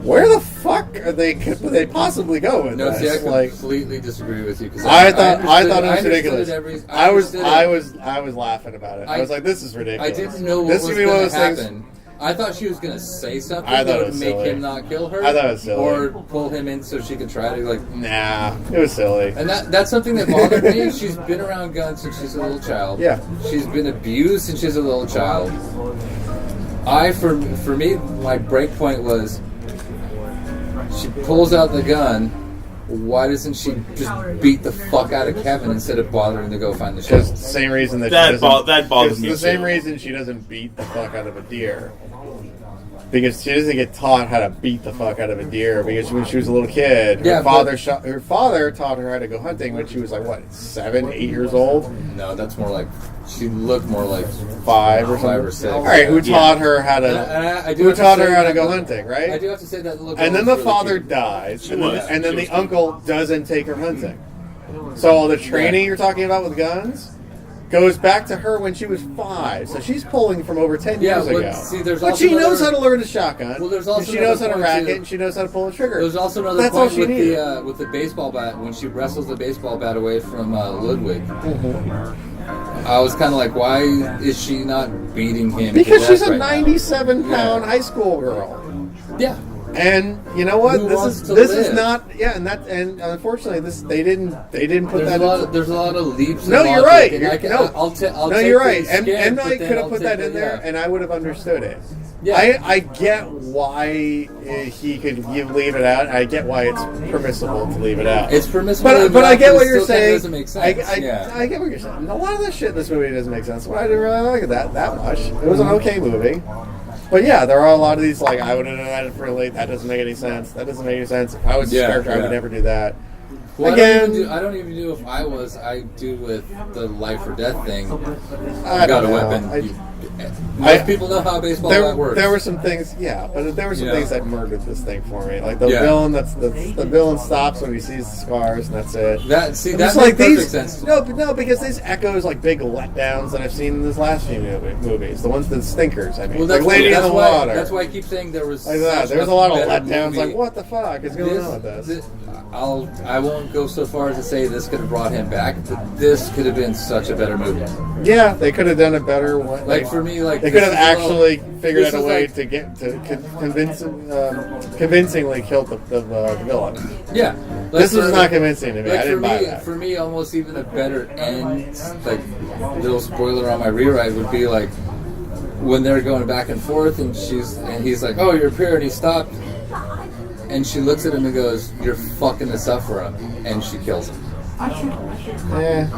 where the fuck could they possibly go with this? See, I completely disagree with you because I thought it was ridiculous. I was laughing about it. I was like, this is ridiculous. I didn't know what was going to happen. I thought she was going to say something that would make him not kill her. I thought it was silly. Or pull him in so she could try to Nah, it was silly. And that's something that bothered me. She's been around guns since she's a little child. Yeah. She's been abused since she's a little child. For me, my break point was she pulls out the gun. Why doesn't she just beat the fuck out of Kevin instead of bothering to go find the shell? Because the same reason that bothers me. The same reason she doesn't beat the fuck out of a deer. Because she doesn't get taught how to beat the fuck out of a deer. Because when she was a little kid, her father taught her how to go hunting when she was 7, 8 years old. No, that's more like she looked more like 5 or 5 or 6. All right, who taught her how to? Who taught her how to go hunting? Right. I do have to say that. And then the father dies, and then the uncle doesn't take her hunting. So all the training you're talking about with guns goes back to her when she was 5. So she's pulling from over 10 years ago. See, but she knows how to learn a shotgun. Well, there's also and she knows how to rack it, and she knows how to pull a trigger. There's also another point with the baseball bat when she wrestles the baseball bat away from Ludwig. Mm-hmm. I was kind of like, why is she not beating him? Because she's a 97-pound high school girl. Yeah. And you know what? Who This is live? not. Yeah, and unfortunately, they didn't put There's a lot of leaps. No, in you're logic, right. and I'll no, take you're right. M. Night could have put that in there, and I would have understood it. Yeah. I get why he could leave it out. I get why it's permissible to leave it out. It's permissible, but I get what you're saying. Doesn't make sense. I get what you're saying. A lot of this shit in this movie doesn't make sense. Well, I didn't really like it that much. It was an okay movie. But yeah, there are a lot of these, like, I would have done that for late. That doesn't make any sense. That doesn't make any sense. If I was a character, I would never do that. Well, again, I don't even do if I was. I do with the life or death thing. I got a weapon. Most people know how baseball bat works. There were some things, but there were some things that murdered this thing for me. Like the villain, the villain stops when he sees the scars, and that's it. That makes perfect sense. No, because these echoes like big letdowns that I've seen in this last few movies. The ones, the stinkers. I mean, well, like Lady in the Water. That's why I keep saying there was. Like that. There's a lot of letdowns. Like, what the fuck is going on with this? I won't go so far as to say this could have brought him back, but this could have been such a better movie. Yeah, they could have done a better one. Like for me, like they could have actually figured out a way to get to convincingly kill the villain. Yeah, this was not convincing to me. I didn't buy that. For me, almost even a better end, like little spoiler on my rewrite would be like when they're going back and forth, and he's like, "Oh, you're here," and he stopped. And she looks at him and goes, "You're fucking this up for him," and she kills him.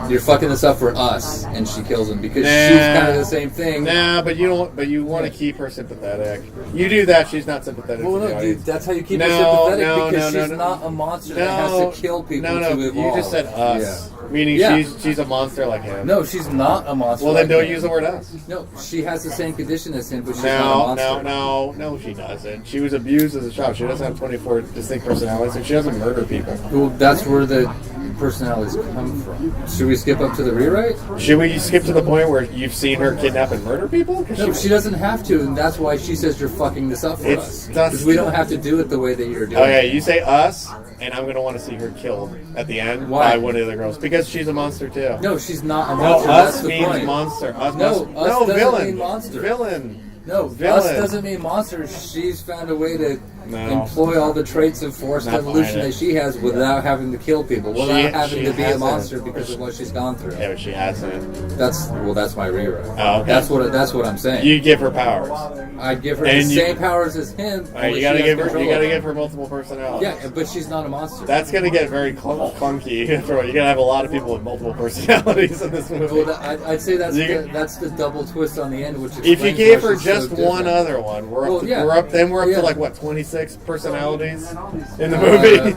You're fucking this up for us, and she kills him because she's kind of the same thing. But you don't. But you want to keep her sympathetic. You do that, she's not sympathetic. Well, no, dude, that's how you keep her sympathetic because she's not a monster that has to kill people to evolve. You just said us, meaning she's a monster like him. No, she's not a monster. Well, then don't use the word us. No, she has the same condition as him, but she's not a monster. No, she doesn't. She was abused as a child. She doesn't have 24 distinct personalities, and she doesn't murder people. Well, that's where the personalities come from. Should we skip up to the rewrite? Should we skip to the point where you've seen her kidnap and murder people? No, she doesn't have to, and that's why she says you're fucking this up for us. Because we don't have to do it the way that you're doing. Okay, you say us, and I'm going to want to see her killed at the end by one of the girls. Because she's a monster, too. No, she's not a monster. No, that's us the means point. monster. Us doesn't villain. mean monster. Villain. No, us doesn't mean monster. She's found a way to employ all the traits of forced evolution that she has without having to kill people, without having to be a monster because of what she's gone through. Yeah, but she hasn't. That's my rewrite. Oh, okay. That's what I'm saying. You give her powers. I'd give her the same powers as him. You gotta give her multiple personalities. Yeah, but she's not a monster. That's gonna get very clunky. You're gonna have a lot of people with multiple personalities in this movie. Well, I'd say that's the double twist on the end, which if you gave her just one other one, we're up to like what 26 personalities in the movie.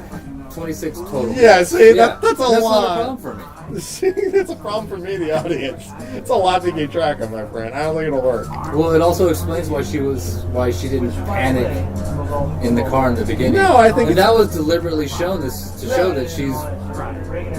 26 total. Yeah, see, that's a lot. That's not a problem for me. It's a problem for me, the audience. It's a lot to keep track of, my friend. I don't think it'll work. Well, it also explains why she didn't panic in the car in the beginning. No, I think that was deliberately shown to show that she's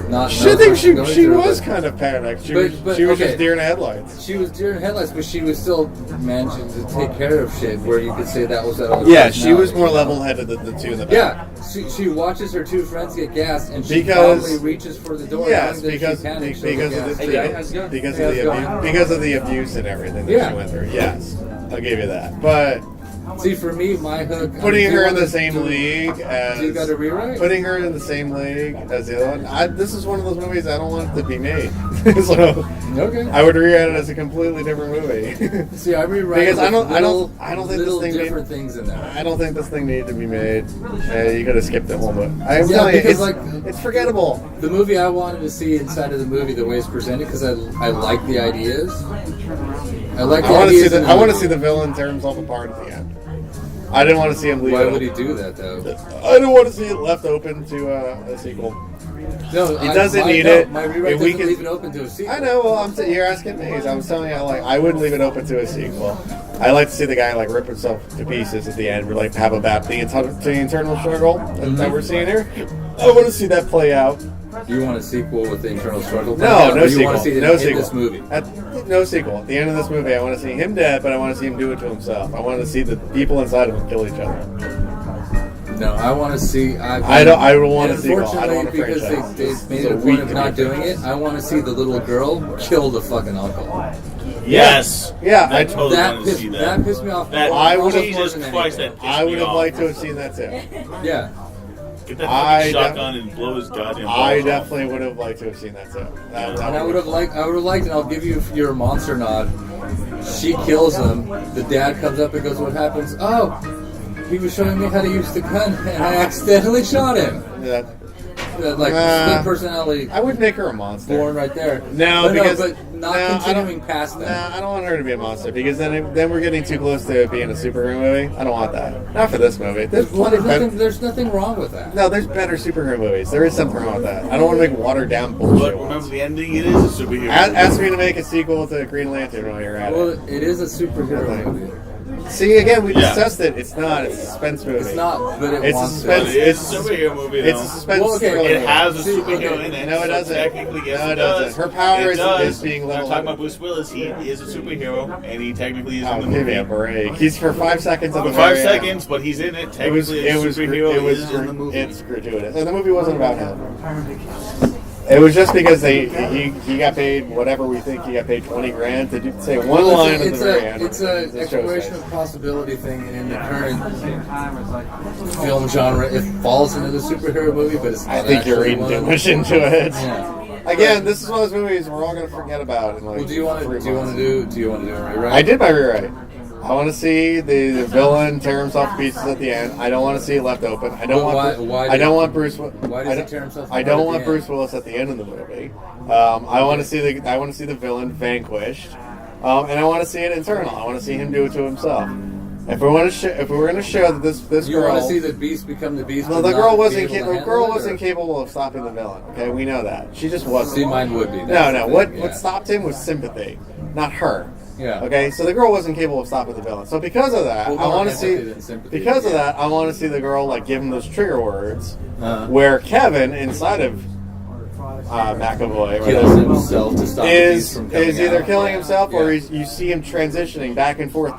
not. I think she was kind of panicked. She was just deer in the headlights. She was deer in the headlights, but she was still managing to take care of shit. Where you could say that was that. Yeah, she was more level-headed than the two in the back. Yeah, she watches her two friends get gassed, and she probably reaches for the door. Yes, because of the abuse and everything that she went through. Yes, I'll give you that. But see, for me, my hook putting her in the same league as you got to rewrite. Putting her in the same league as the other one. This is one of those movies I don't want it to be made. So okay, I would rewrite it as a completely different movie. See, I rewrite because I don't think this thing different things in there. I don't think this thing needed to be made. You could have skipped it whole movie. I'm telling you, it's forgettable. The movie I wanted to see inside of the movie, the way it's presented, because I like the ideas. I want to see the villain tear himself apart at the end. I didn't want to see him leave. Why would he do that, though? I didn't want to see it left open to a sequel. No, it doesn't need it. My rewrite doesn't leave it open to a sequel. I know. Well, you're asking me. I was telling you, I wouldn't leave it open to a sequel. I like to see the guy rip himself to pieces at the end. We have about the internal struggle that we're seeing here. I want to see that play out. You want a sequel with the internal struggle? No sequel. You want to see it in this movie? No sequel. At the end of this movie, I want to see him dead, but I want to see him do it to himself. I want to see the people inside of him kill each other. No, I want to see. I don't want to see. Unfortunately, because they made a point of not doing it, I want to see the little girl kill the fucking uncle. Yes. Yeah, I totally wanted to see that. That pissed me off. I would have Jesus Christ, that pissed I would me have off. liked to have seen that too. Yeah. Get that fucking shotgun and blow his goddamn balls I off. definitely would have liked to have seen that too. And I would have liked, and I'll give you your monster nod. She kills him. The dad comes up and goes, "What happens?" Oh, he was showing me how to use the gun, and I accidentally shot him. Yeah. Split personality. I would make her a monster. Born right there. No, because but not continuing past that. No, I don't want her to be a monster because then we're getting too close to it being a superhero movie. I don't want that. Not for this movie. There's nothing wrong with that. No, there's better superhero movies. There is something wrong with that. I don't want to make watered down bullshit. But remember the ending? It is a superhero. Ask me to make a sequel to Green Lantern while you're at Well, it. it is a superhero movie. See, again, we discussed it. It's not. It's a suspense movie. It's not, but it It's a wants suspense. to. It's a superhero movie, though. It's a suspense thriller. It has a movie. superhero in it. No, it so doesn't. Technically, yes, No, it it does. doesn't. Her power is being I'm level. talking about Bruce Willis. He is a superhero, and he technically is Oh, in the give movie. me a break. He's for 5 seconds of the For 5 very end. seconds, but he's in it. It was. Technically, It a was. superhero It was. is in the movie. It's gratuitous, and the movie wasn't about him. It was just because he got paid whatever we think he got paid $20,000 to say one line at the very end. It's an exploration of possibility thing in the current film genre. It falls into the superhero movie, but it's not. I think you're reading too much into it. Yeah. Again, this is one of those movies we're all going to forget about. In like Well, do you want to do a rewrite? I did my rewrite. I want to see the villain tear himself to pieces at the end. I don't want to see it left open. I don't Why want Bruce. Why does he tear himself? I don't want Bruce Willis at the end of the movie. I want to see the villain vanquished, and I want to see it internal. I want to see him do it to himself. If we want to, if we were going to show that this you girl, want to see the beast become the beast. well, the girl wasn't capable of stopping the villain. Okay, we know that. She just wasn't. See, mine would be. No. What stopped him was sympathy, not her. Yeah. Okay, so the girl wasn't capable of stopping the villain. So because of that, Well, I want to see. Because of yeah. that, I want to see the girl like give him those trigger words, Uh-huh. where Kevin inside of McAvoy Kills himself to stop the beast is from coming either out. killing himself or Yeah. you see him transitioning back and forth,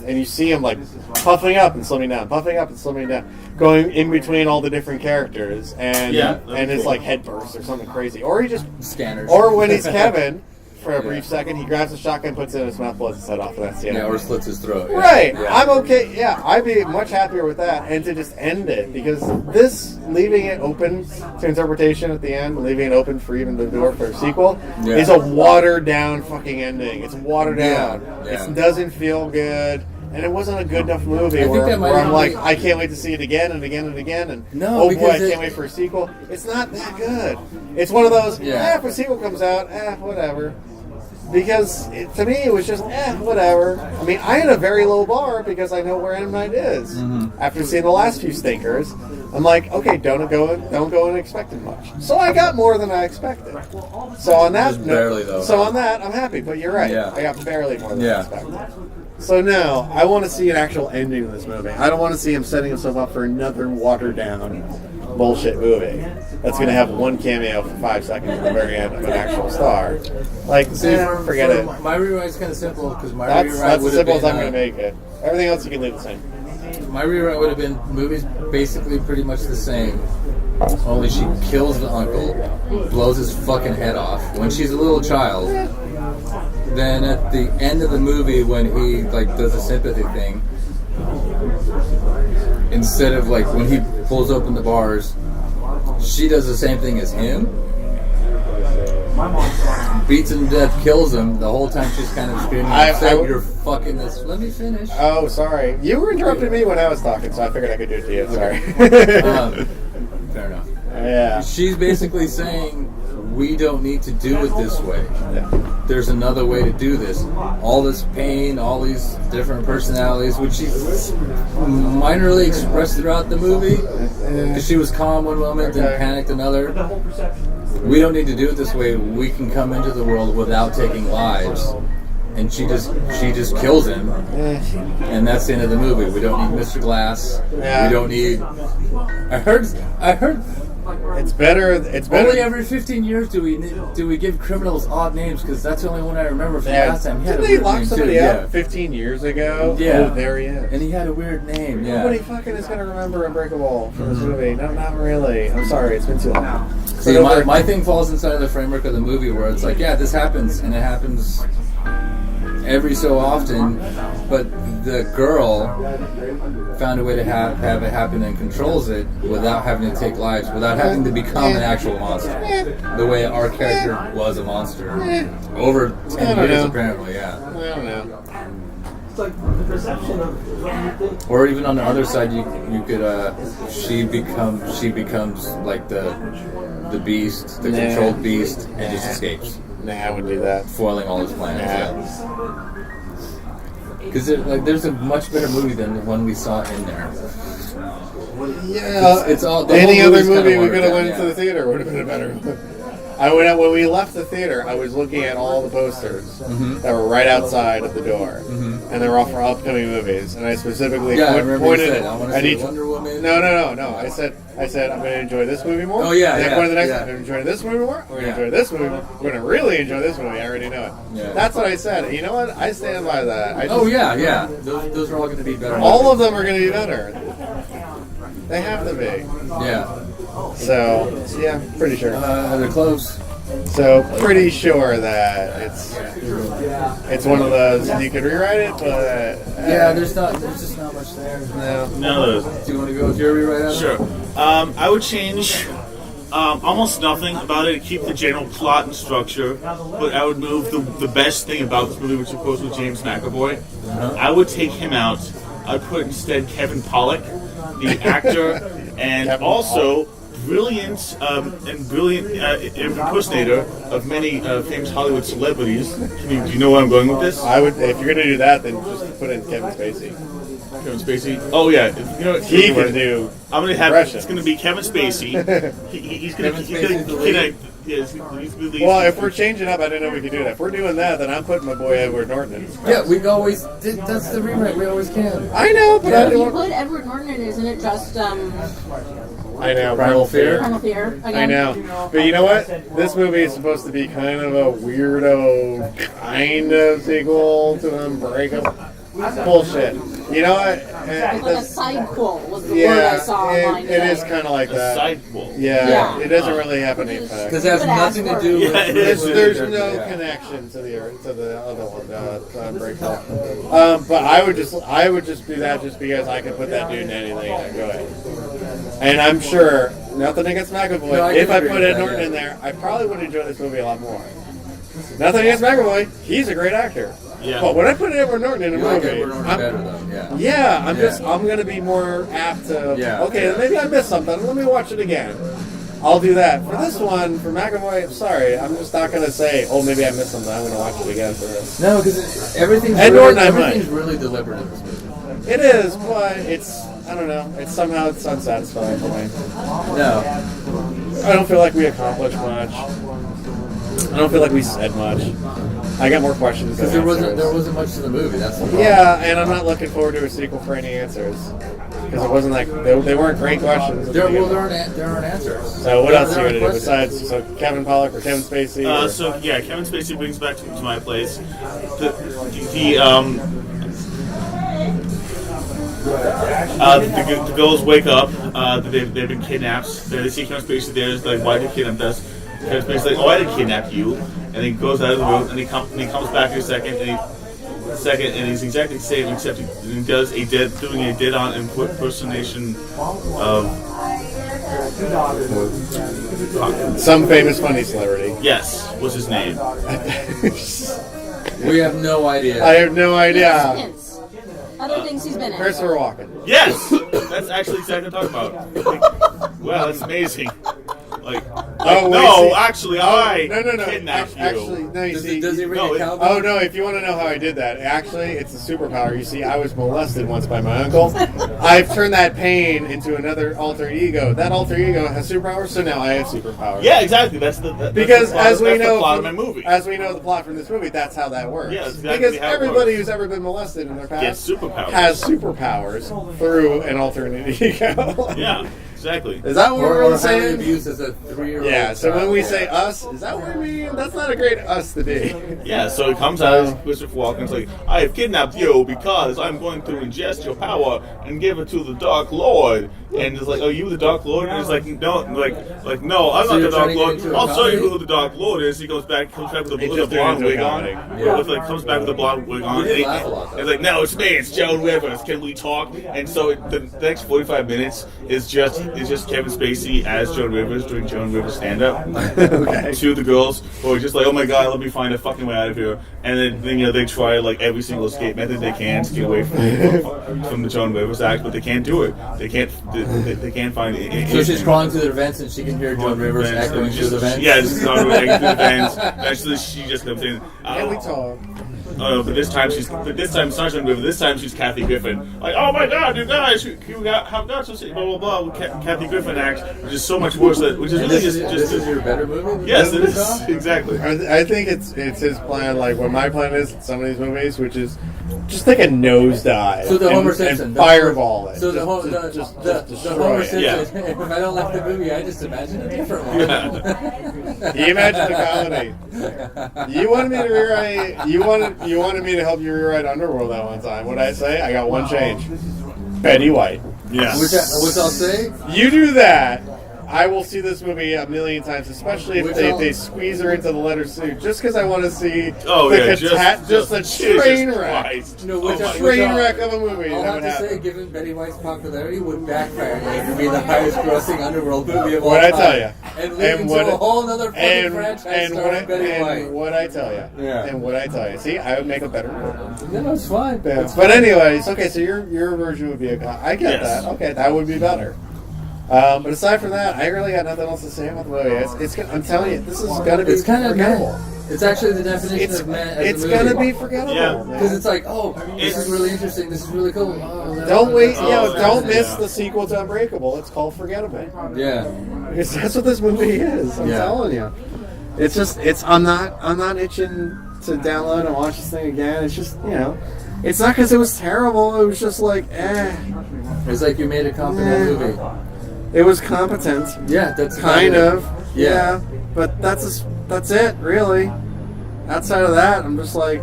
and you see him like puffing up and slimming down, going in between all the different characters, and it's like head bursts or something crazy, or he just Scanners. or when he's Kevin. For a brief second, he grabs a shotgun, puts it in his mouth, blows his head off, and that's the end. Yeah, or slits his throat. Yeah. Right. Yeah. I'm okay. Yeah, I'd be much happier with that, and to just end it, because this leaving it open to interpretation at the end, leaving it open for even the door for a sequel, is a watered down fucking ending. It's watered down. Yeah. It doesn't feel good. And it wasn't a good enough movie I think where that might I'm be- like, I can't wait to see it again and again and again. And No, oh boy, because I can't wait for a sequel. It's not that good. It's one of those, if a sequel comes out, whatever. Because to me, it was just, whatever. I mean, I had a very low bar because I know where M. Night is. Mm-hmm. After seeing the last few stinkers, I'm like, okay, don't go and expecting much. So I got more than I expected. So on that, Just barely, though. So on that, I'm happy. But you're right. Yeah. I got barely more than I Yeah. expected. So now, I want to see an actual ending of this movie. I don't want to see him setting himself up for another watered down bullshit movie that's going to have one cameo for 5 seconds at the very end of an actual star. Like, forget it. My rewrite's kind of simple because my That's rewrite as would have simple been. as I'm going to make it. Everything else you can leave the same. My rewrite would have been movies basically pretty much the same. Only she kills the uncle, blows his fucking head off when she's a little child. Then at the end of the movie, when he like does a sympathy thing, instead of like when he pulls open the bars, she does the same thing as him. Beats him to death, kills him. The whole time she's kind of screaming, "You're fucking this." Let me finish. Oh, sorry. You were interrupting me when I was talking, so I figured I could do it to you. Sorry. Fair enough. Yeah. She's basically saying, we don't need to do it this way. There's another way to do this. All this pain, all these different personalities, which she minorly expressed throughout the movie. Because she was calm one moment, then panicked another. We don't need to do it this way. We can come into the world without taking lives. And she just kills him. And that's the end of the movie. We don't need Mr. Glass. Yeah. We don't need... I heard It's better. only every 15 years do we give criminals odd names, because that's the only one I remember from last time. He had Didn't a they weird lock name somebody too. up 15 years ago? Yeah. Oh, there he is. And he had a weird name. Yeah. Nobody fucking is going to remember Unbreakable from this movie. No, not really. I'm sorry. It's been too long. See, my thing falls inside of the framework of the movie where it's like, yeah, this happens, and it happens every so often, but the girl found a way to have it happen and controls it without having to take lives, without having to become an actual monster. The way our character was a monster. Over 10 years, apparently, I don't know. It's like the perception of what you think. Or even on the other side, you could she becomes like the beast, the controlled beast, and just escapes. Nah, I wouldn't do that. Foiling all his plans. Because there's a much better movie than the one we saw in there. Yeah, it's all. Any other movie we could have went to the theater would have been a better. When we left the theater, I was looking at all the posters that were right outside of the door, and they were all for upcoming movies. And I specifically pointed. I want to see Wonder Woman. No. I said I'm going to enjoy this movie more. Oh yeah, and yeah. Pointed the next. I'm going to enjoy this movie more. We're going to enjoy this movie more. We're going to really enjoy this movie. I already know it. Yeah. That's what I said. And you know what? I stand by that. Yeah. Those are all going to be better. All of them are going to be better. They have to be. Yeah. So, yeah, pretty sure. They're close. So, pretty sure that it's one of those, you could rewrite it, but... there's just not much there. No. Do you want to go with your rewrite? Sure. I would change almost nothing about it. Keep the general plot and structure, but I would move the best thing about this movie, which of course was James McAvoy. I would take him out. I'd put instead Kevin Pollak, the actor, and also brilliant impersonator of many famous Hollywood celebrities. Do you know where I'm going with this? I would, if you're going to do that, then just put in Kevin Spacey. Kevin Spacey. Oh yeah, you know what? He can do. I'm going to have. Impressions. It's going to be Kevin Spacey. He's going to. Well, if we're changing up, I didn't know we could do that. If we're doing that, then I'm putting my boy Edward Norton in. Yeah, we always. That's the rewrite. We always can. I know, but If you put Edward Norton in, isn't it just I know, Primal Fear. Primal Fear? Again? I know. But you know what? This movie is supposed to be kind of a weirdo kind of sequel to Unbreakable. Bullshit. You know what? It's like a sidequel was the word I saw online. It is kind of like a that. sidequel. Yeah, it doesn't really have any effect. Because it has nothing to do with. There's no connection to the other one, Unbreakable. But I would just do that just because I could put that dude in anything. Go ahead. And I'm sure nothing against McAvoy. No, if I put Ed Norton in there, I probably would enjoy this movie a lot more. Nothing against McAvoy. He's a great actor. Yeah. But when I put Edward Norton in a movie, I'm gonna be more apt to. Yeah. Okay, maybe I missed something. Let me watch it again. I'll do that. For this one, for McAvoy, I'm sorry. I'm just not gonna say, oh, maybe I missed something. I'm gonna watch it again for this. No, because everything's really deliberate in this movie. It is, but it's. I don't know. It's unsatisfying for me. No. I don't feel like we accomplished much. I don't feel like we said much. I got more questions. Because there wasn't much to the movie. That's the problem. Yeah, and I'm not looking forward to a sequel for any answers because it wasn't like they weren't great questions. There aren't answers. So what else are you gonna do besides Kevin Pollak or Kevin Spacey? Kevin Spacey brings back to my place the girls wake up. They've been kidnapped. They see Kevin Spacey there. It's like, why did you kidnap us? Kevin Spacey's like, oh, I didn't kidnap you. And he goes out of the room, and he comes back in a second, and he's exactly the same, except he does doing a dead-on impersonation of some famous funny celebrity. Yes, what's his name? We have no idea. I have no idea. Hints. Other things he's been in. Christopher Walken. Yes, that's actually exactly what I'm talking about. Wow, that's amazing. I kidnapped you. Actually, no, you see. Does he ring a cowbell? Oh, no, if you want to know how I did that, actually, it's a superpower. You see, I was molested once by my uncle. I've turned that pain into another alter ego. That alter ego has superpowers, so now I have superpowers. Yeah, exactly. That's the plot of my movie. As we know the plot from this movie, that's how that works. Yeah, exactly because how it everybody works. who's ever been molested in their past Gets superpowers. has superpowers through an alternate ego. Yeah. Exactly. Is that what we're really saying? Abuse as a 3-year-old. Yeah. So when we say us, is that what we mean? That's not a great us to be. Yeah. So it comes out as Christopher Walken's like, I have kidnapped you because I'm going to ingest your power and give it to the Dark Lord. And it's like, oh, you the Dark Lord? And it's like, no, no, I'm not the Dark Lord. I'll show you who the Dark Lord is. He comes back with a blonde wig on. Yeah. Comes back with a blonde wig on. He did laugh a lot, though. It's like, no, it's me, it's Joan Rivers. Can we talk? And so the next 45 minutes is just Kevin Spacey as Joan Rivers doing Joan Rivers stand-up to the girls who are just like, oh my god, let me find a fucking way out of here. And then they try like every single escape method they can to get away from the Joan Rivers act, but they can't do it. They can't find it. So she's crawling through the vents and she can hear Joan Rivers echoing through the vents? Yeah, just crawling through the vents. Actually, she just comes in. Can we talk? But this time it's not Joan Rivers. This time she's Kathy Griffin. Like, oh my god, you guys, you have got to say blah blah blah. With Kathy Griffin act, which is so much worse. Which is really this is your better movie? Yes, it is. Exactly. I think it's his plan. Like what my plan is in some of these movies, which is just take a nosedive. So the Homer Simpson, and fireball it. So the Homer Simpson. Yeah. If I don't like the movie, I just imagine a different one. You imagine the comedy. You wanted me to rewrite. You wanted me to help you rewrite Underworld that one time. What did I say? I got one change. Betty White. Yeah. Which I'll say. You do that. I will see this movie a million times, especially if they squeeze her into the letter C. Just because I want to see just a train wreck. Train wreck of a movie. I'll have to say, given Betty White's popularity, would backfire to be the highest-grossing Underworld movie of all time. What I tell you, and lead into a whole other fucking franchise starring Betty White. And what I tell you, and what I tell you. See, I would make a better movie. No, it's fine. Yeah. But anyways, okay. So your version would be I get that. Okay, that would be better. But aside from that, I really got nothing else to say about the movie. I'm telling you, this is gonna be forgettable. It's actually the definition of meh. It's gonna be forgettable. Because it's like, oh, this is really interesting. This is really cool. Don't miss the sequel to Unbreakable. It's called Forgettable. Yeah, because that's what this movie is. I'm telling you. It's just I'm not itching to download and watch this thing again. It's just it's not because it was terrible. It was just like It's like you made a competent movie. It was competent. Yeah, that's kind of. Yeah. But that's it, really. Outside of that, I'm just like,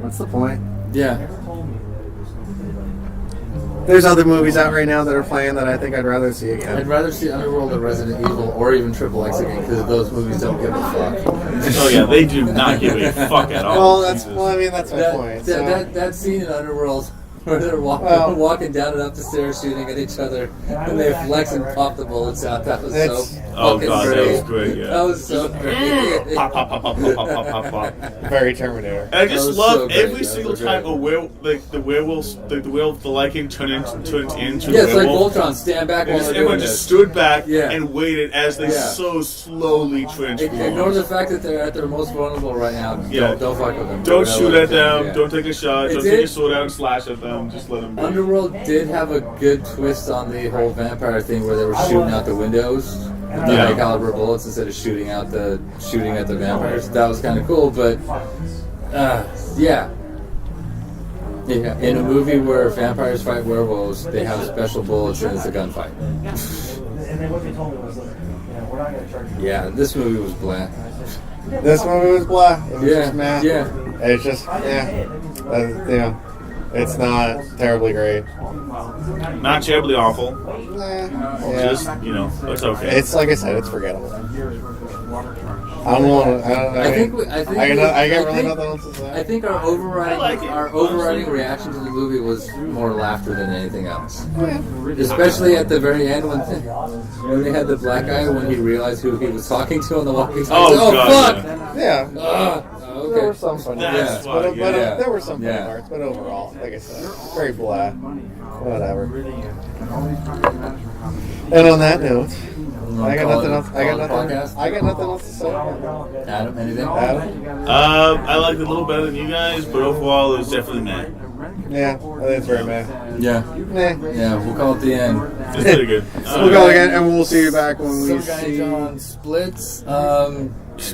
what's the point? Yeah. There's other movies out right now that are playing that I think I'd rather see again. I'd rather see Underworld or Resident Evil or even Triple X again because those movies don't give a fuck. Oh yeah, they do not give a fuck at all. That's my point. That scene in Underworld where they're walking down and up the stairs shooting at each other and they flex and pop the bullets out. That was so fucking great. That was great, yeah. That was so great. Pop, pop, pop, pop, pop, pop, pop, pop. Very Terminator. And I just love every single time the werewolf, the Lycan turned into yeah, it's like Voltron, stand back while everyone just stood back and waited as they so slowly transformed. Ignore the fact that they're at their most vulnerable right now. Yeah. Don't fuck with them. Don't shoot at them. Don't take a shot. Don't take a sword out and slash at them. Just let them be. Underworld did have a good twist on the whole vampire thing where they were shooting out the windows with the high caliber bullets instead of shooting at the vampires. That was kind of cool, but in a movie where vampires fight werewolves, they have special bullets and it's a gunfight. Yeah, this movie was blah. This movie was blah. It was just meh. Yeah. It's just it's not terribly great. Not terribly awful. Just it's okay. It's like I said, it's forgettable. I got really nothing else to say. I think our overriding reaction to the movie was more laughter than anything else. Especially at the very end when they had the black guy when he realized who he was talking to on the walkie-talkie. Oh God, fuck! Yeah. Okay. There were some funny parts, but there were some funny parts, but overall, like I said, very blah. Whatever. And on that note, I got nothing else. I got nothing else to say. Adam, anything? Adam? I liked it a little better than you guys, but overall, it was definitely meh. Yeah, I think it's very meh. Yeah. Yeah, we'll call it the end. It's pretty good. We'll go again, and we'll see you back when we see... John Splits.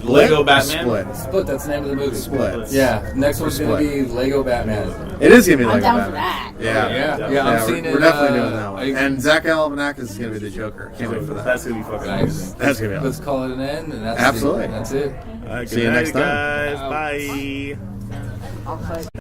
Lego Batman? Split, that's the name of the movie. Split. Yeah, next one's going to be Lego Batman. It is going to be Lego down for Batman. that. Yeah, I'm seeing it. We're definitely doing that one. And Zach Galifianakis is going to be the Joker. Can't wait for that. That's going to be fucking Nice. amazing. That's going to be Let's call it an end. And that's Absolutely. That's it. All right, See you next time. guys. Bye.